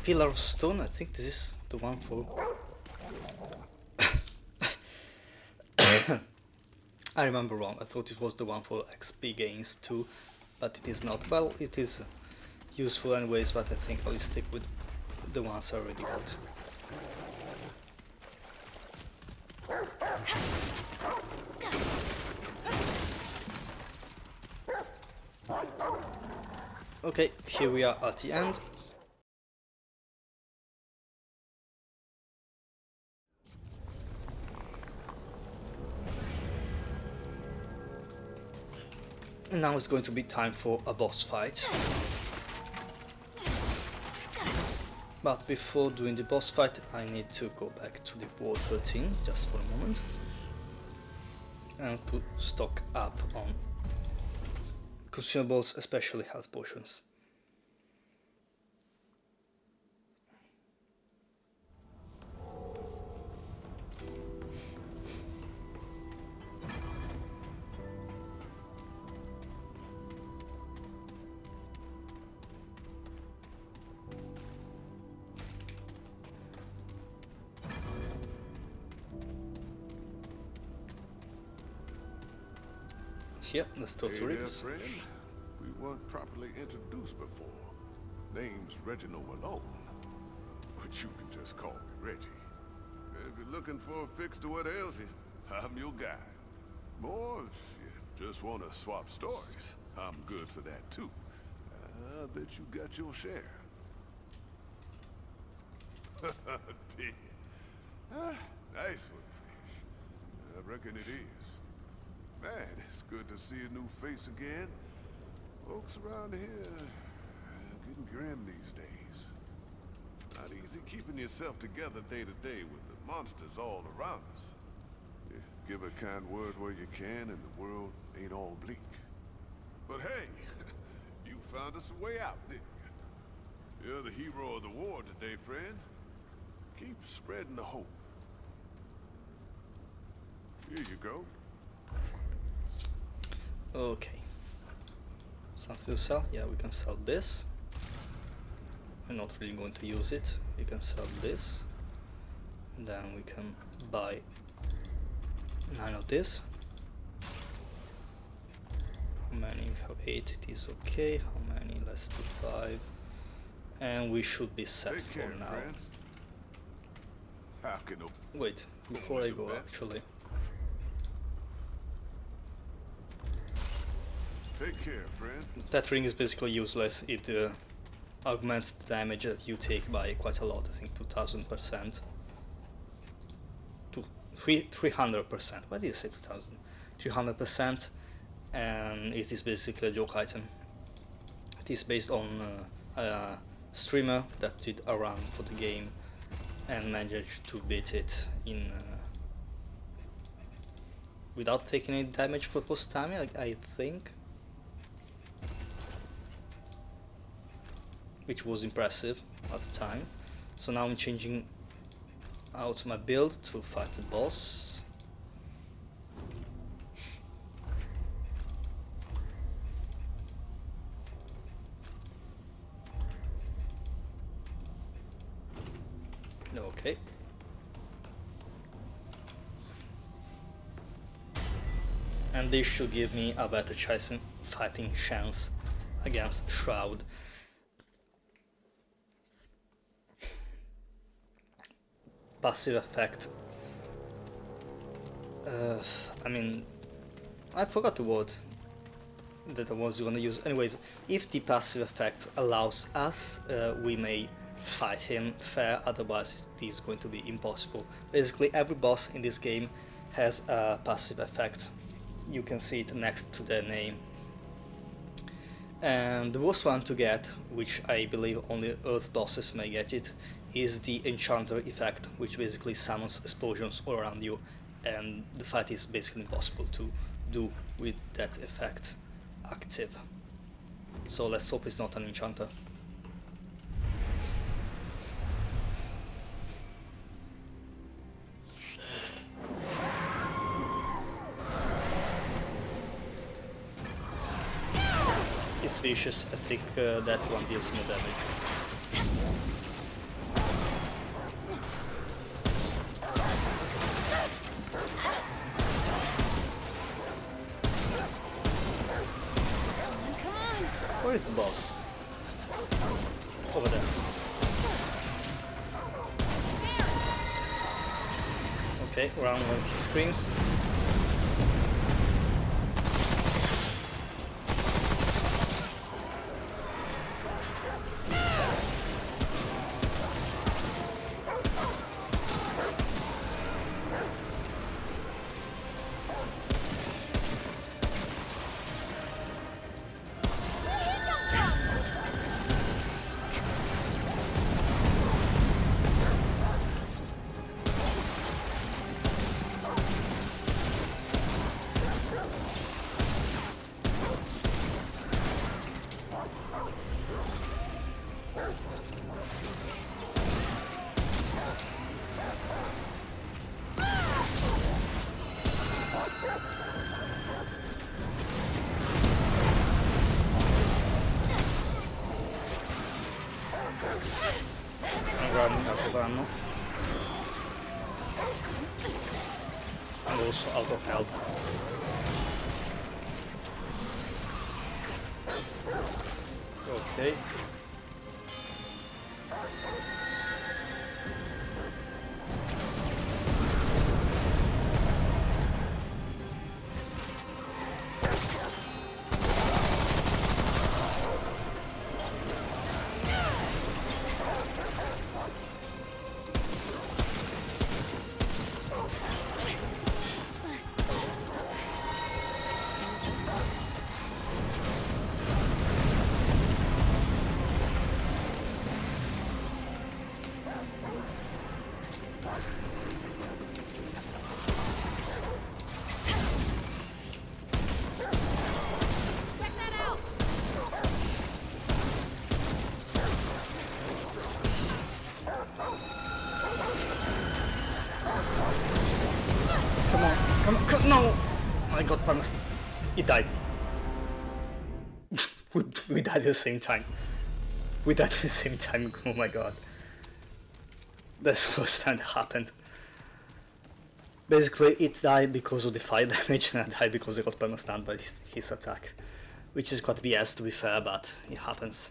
Pillar of stone. I think this is the one for... I remember wrong. I thought it was the one for XP gains too, but it is not. Well, it is useful anyways, but I think I'll stick with the ones I already got. Okay, here we are at the end. And now it's going to be time for a boss fight. But before doing the boss fight, I need to go back to the Ward 13 just for a moment. And to stock up on consumables, especially health potions. Yep, let's talk to Hey there, Riggs. friend. We weren't properly introduced before. Name's Reginald Malone, but you can just call me Reggie. If you're looking for a fix to what ails you, I'm your guy. More, just want to swap stories, I'm good for that too. I bet you got your share. Damn. Nice one, fish. I reckon it is. Man, it's good to see a new face again. Folks around here getting grim these days. Not easy keeping yourself together day to day with the monsters all around us. Yeah, give a kind word where you can and the world ain't all bleak. But hey, you found us a way out, didn't you? You're the hero of the war today, friend. Keep spreading the hope. Here you go. Okay. Something to sell? Yeah, we can sell this. We're not really going to use it. We can sell this. And then we can buy 9 of this. How many? We have 8. It is okay. How many? Let's do 5. And we should be set Take for care, now. friend. How can Wait, before I go actually. Take care, friend. That ring is basically useless. It augments the damage that you take by quite a lot. I think 2000%. To 300%. Why did you say 2000? 300%, and it is basically a joke item. It is based on a streamer that did a run for the game and managed to beat it in without taking any damage for post time, I think. Which was impressive at the time. So now I'm changing out my build to fight the boss. Okay. And this should give me a better fighting chance against Shroud. Passive effect. I mean, I forgot the word that I was gonna use. Anyways, if the passive effect allows us, we may fight him fair, otherwise it is going to be impossible. Basically, every boss in this game has a passive effect. You can see it next to their name. And the worst one to get, which I believe only Earth bosses may get it, is the Enchanter effect, which basically summons explosions all around you, and the fight is basically impossible to do with that effect active. So let's hope it's not an Enchanter. It's vicious. I think that one deals more damage. Where is the boss? Over there. Okay, around when he screams. Running out of ammo and also out of health. Okay. I got permas. He died. we died at the same time. We died at the same time. Oh my god. That's the first time that happened. Basically, it died because of the fire damage, and I died because I got perma-stunned by his attack. Which is quite BS, to be fair, but it happens.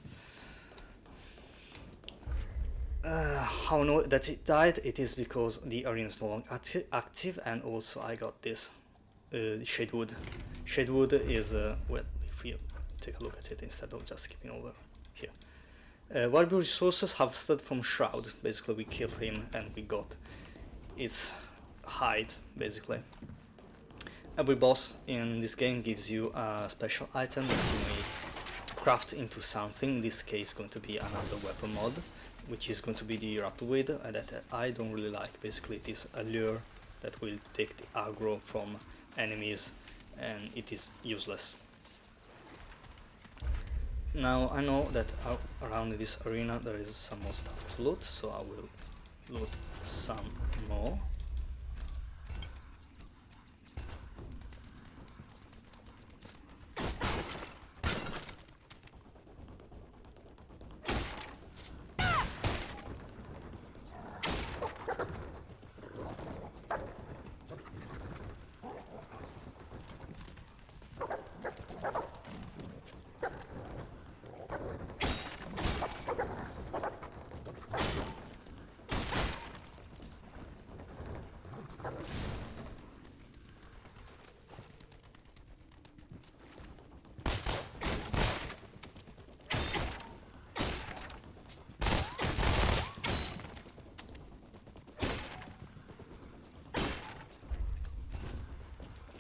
How I know that it died? It is because the arena is no longer active, and also I got this Shadewood. Shadewood is, well, if we take a look at it instead of just skipping over here. Valuable resources harvested from Shroud. Basically, we killed him and we got its hide, basically. Every boss in this game gives you a special item that you may craft into something. In this case, going to be another weapon mod, which is going to be the Rapid that I don't really like. Basically, it is a lure that will take the aggro from enemies, and it is useless. Now I know that around this arena there is some more stuff to loot, so I will loot some more.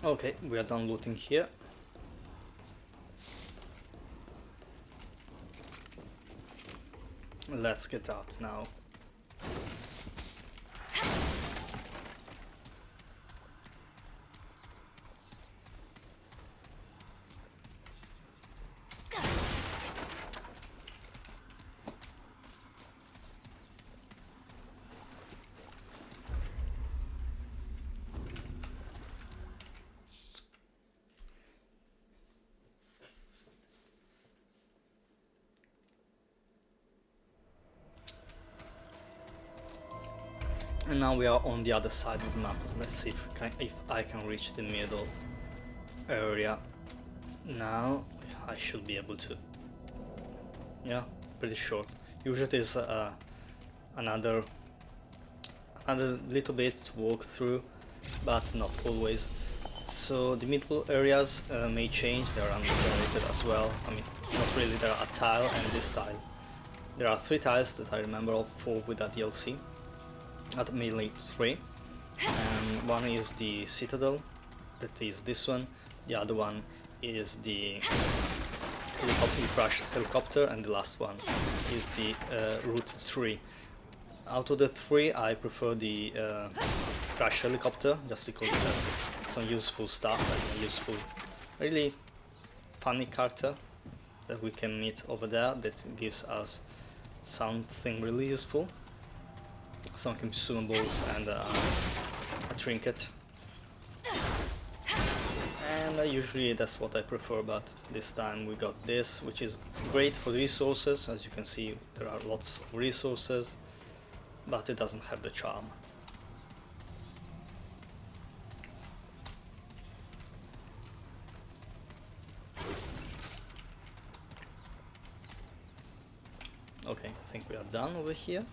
Okay, we are done looting here. Let's get out now. And now we are on the other side of the map. Let's see if I can reach the middle area. Now I should be able to. Yeah, pretty short. Usually there's another little bit to walk through, but not always. So the middle areas may change. They are ungenerated as well. I mean, not really. There are a tile and this tile. There are 3 tiles that I remember of with that DLC. Mainly 3, and one is the Citadel, that is this one. The other one is the crashed helicopter, and the last one is the Route 3. Out of the 3, I prefer the crashed helicopter, just because it has some useful stuff and a useful, really funny character that we can meet over there that gives us something really useful. Some consumables and a trinket, and usually that's what I prefer, but this time we got this, which is great for the resources. As you can see, there are lots of resources, but it doesn't have the charm. Okay, I think we are done over here.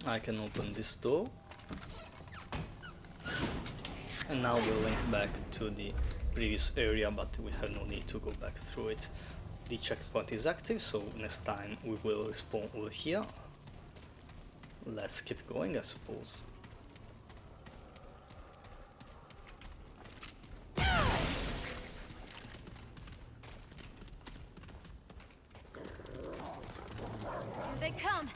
I can open this door, and now we'll link back to the previous area, but we have no need to go back through it. The checkpoint is active, so next time we will respawn over here. Let's keep going, I suppose. Here they come!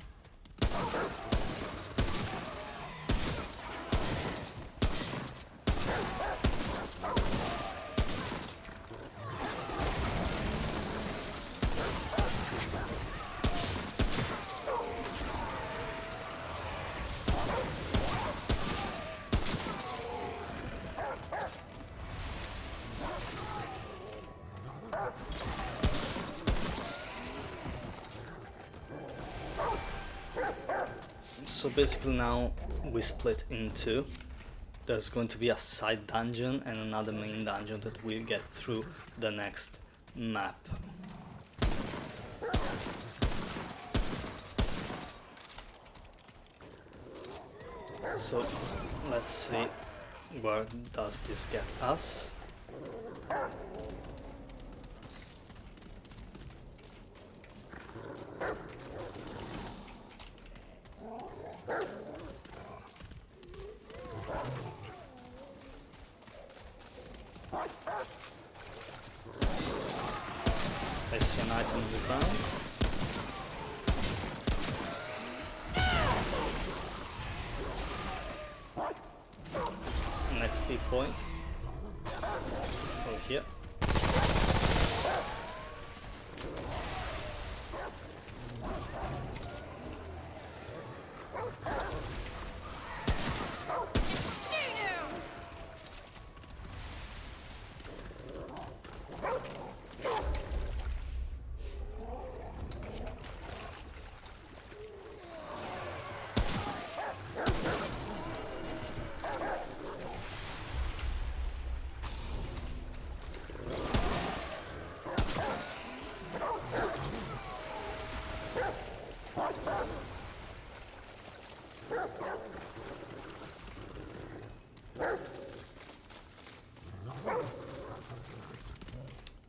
So basically now we split in two. There's going to be a side dungeon and another main dungeon that we'll get through the next map. So let's see, where does this get us? I see an item on the ground. An XP point. Over here.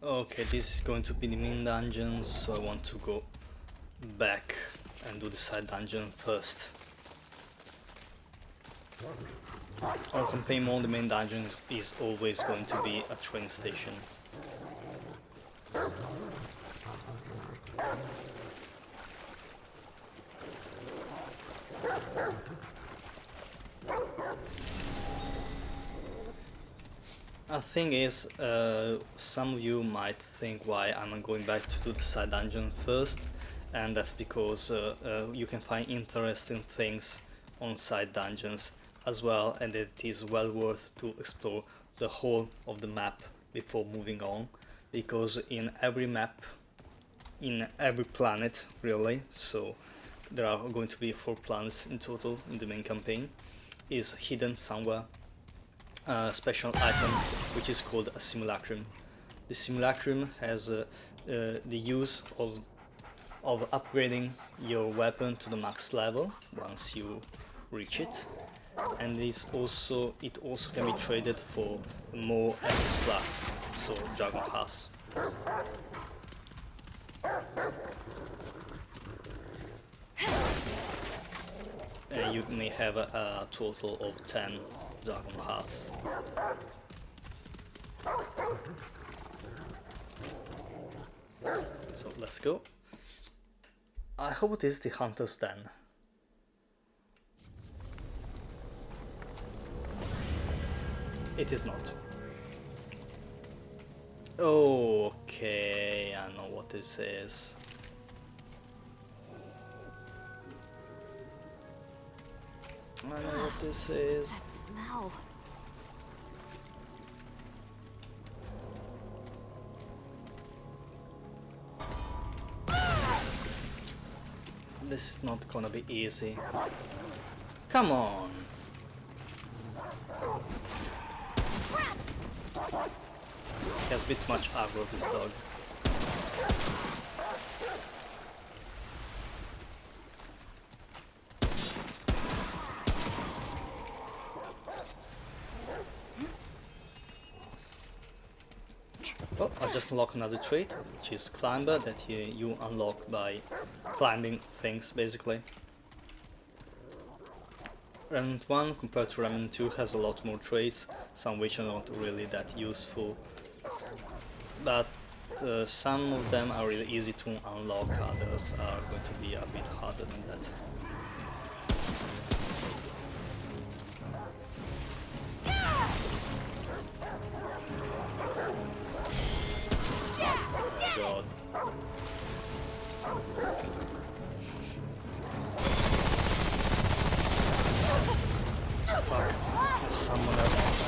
Okay, this is going to be the main dungeon, so I want to go back and do the side dungeon first. On campaign mode, the main dungeon is always going to be a train station. The thing is, some of you might think why I'm going back to do the side dungeon first, and that's because you can find interesting things on side dungeons as well, and it is well worth to explore the whole of the map before moving on, because in every map, in every planet really, so there are going to be 4 planets in total in the main campaign, is hidden somewhere a special item which is called a simulacrum. The simulacrum has the use of upgrading your weapon to the max level once you reach it, and it also can be traded for more Estus Plus, so Dragon Hearts. And you may have a total of 10 Dragon Hearts. So let's go. I hope it is the Hunter's Den. It is not. Okay, I know what this is. I know what this is. That smell. This is not gonna be easy. Come on! He has a bit too much aggro, this dog. Oh, I just unlocked another trait, which is Climber, that you unlock by climbing things, basically. Remnant 1 compared to Remnant 2 has a lot more traits, some which are not really that useful, but some of them are really easy to unlock, others are going to be a bit harder than that. God. Fuck, there's someone else.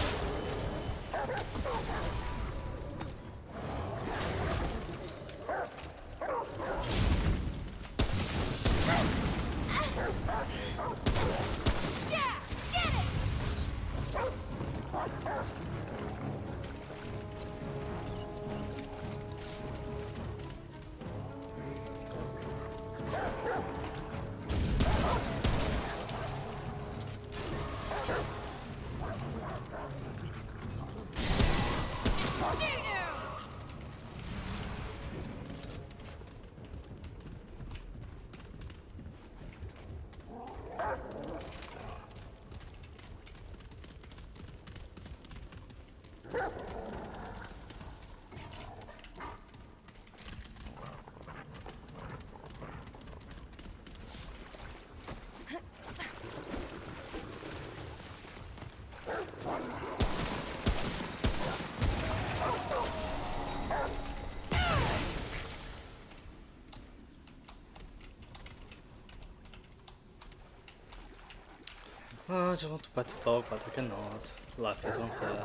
I just want to pet the dog, but I cannot. Life is unfair.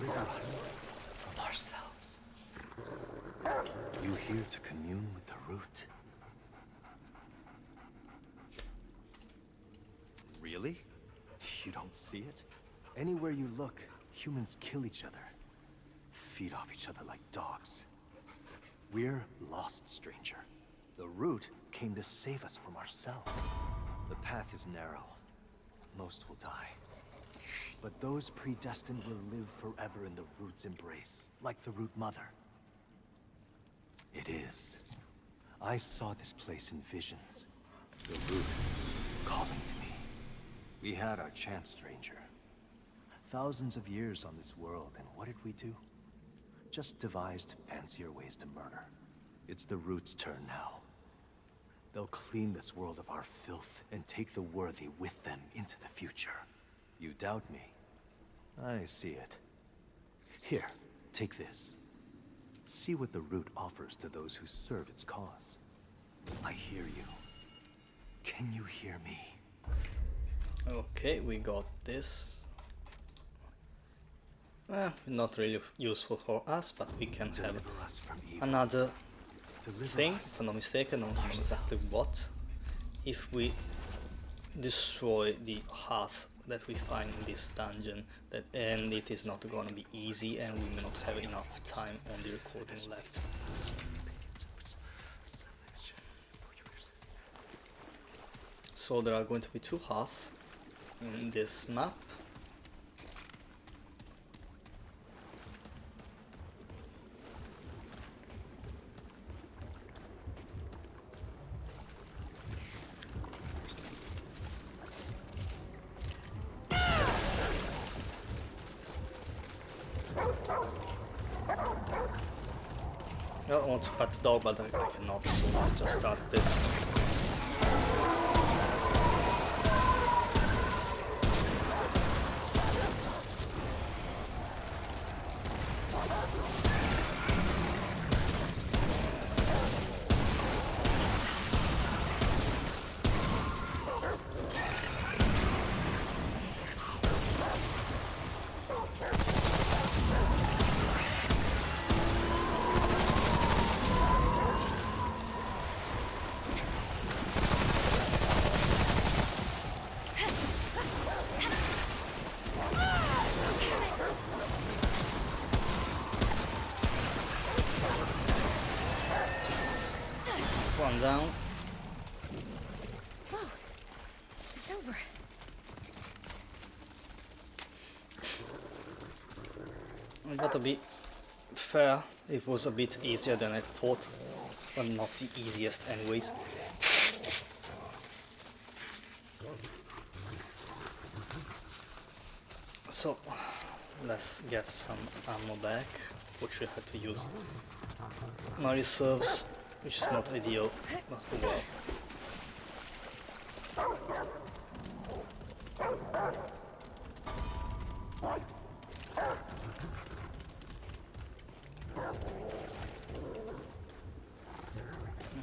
Deliver us from ourselves. You here to commune with the root? Really? You don't see it? Anywhere you look, humans kill each other. Feed off each other like dogs. We're lost, stranger. The root came to save us from ourselves. The path is narrow. Most will die. But those predestined will live forever in the root's embrace, like the root mother. It is. I saw this place in visions. The root calling to me. We had our chance, stranger. Thousands of years on this world, and what did we do? Just devised fancier ways to murder. It's the root's turn now. They'll clean this world of our filth and take the worthy with them into the future. You doubt me? I see it. Here, take this. See what the root offers to those who serve its cause. I hear you. Can you hear me? Okay, we got this. Not really useful for us, but we can have Deliver us from evil. another Deliver thing, us. if I'm not mistaken, I don't know exactly what. If we destroy the hearth that we find in this dungeon, and it is not gonna be easy, and we may not have enough time on the recording left. So there are going to be 2 hearths in this map. I want to pet the dog, but I cannot, so let's just start this. One down. Whoa, it's over. But to be fair, it was a bit easier than I thought, but not the easiest anyways. So, let's get some ammo back, which I had to use my reserves, which is not ideal, but oh well.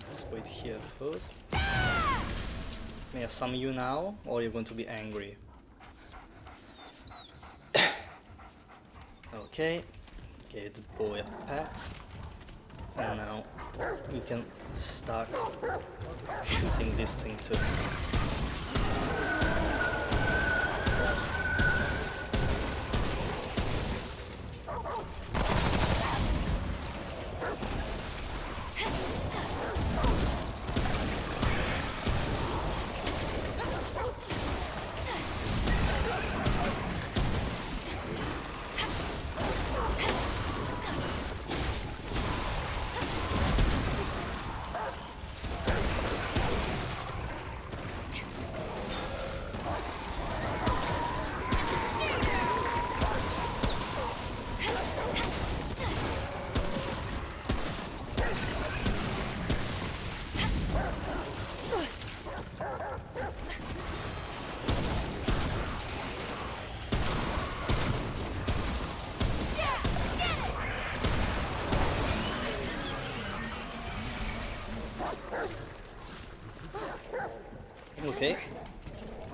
Let's wait here first. May I summon you now, or you're going to be angry? Okay, gave the boy a pat, and now we can start shooting this thing too. Okay,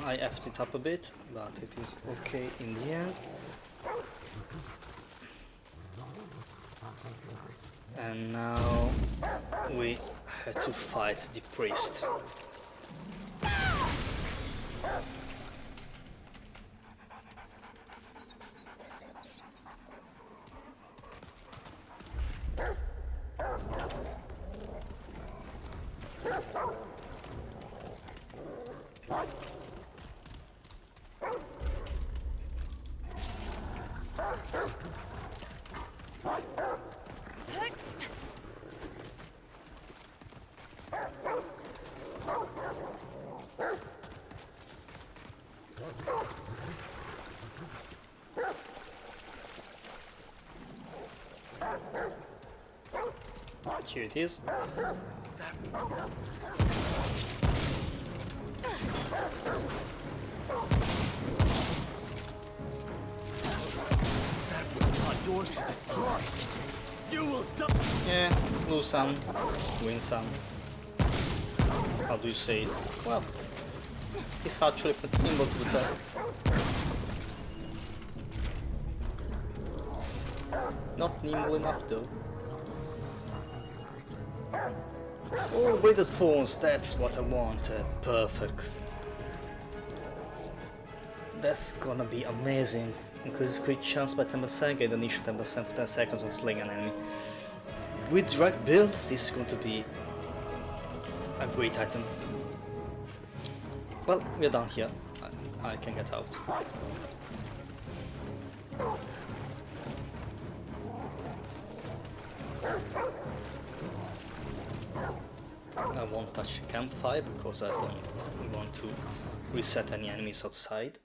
I effed it up a bit, but it is okay in the end. And now we had to fight the priest. Here it is. Yours to destroy. You will die. Yeah, lose some, win some. How do you say it? Well, it's actually able to do that. Not nimble enough though. Oh, with the thorns, that's what I wanted. Perfect. That's gonna be amazing. Increases crit chance by 10%, get initial 10% for 10 seconds on slaying an enemy. With the right build, this is going to be a great item. Well, we're done here. I can get out. I won't touch the campfire because I don't want to reset any enemies outside.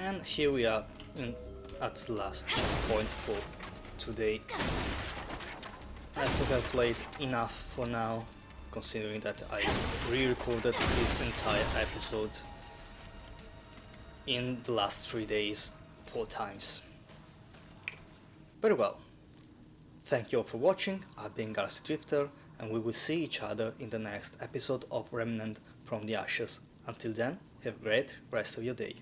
And here we are at the last checkpoint for today. I think I've played enough for now. considering that I re-recorded this entire episode in the last 3 days 4 times. Very well. Thank you all for watching. I've been Galaxy Drifter, and we will see each other in the next episode of Remnant from the Ashes. Until then, have a great rest of your day.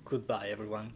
Goodbye everyone.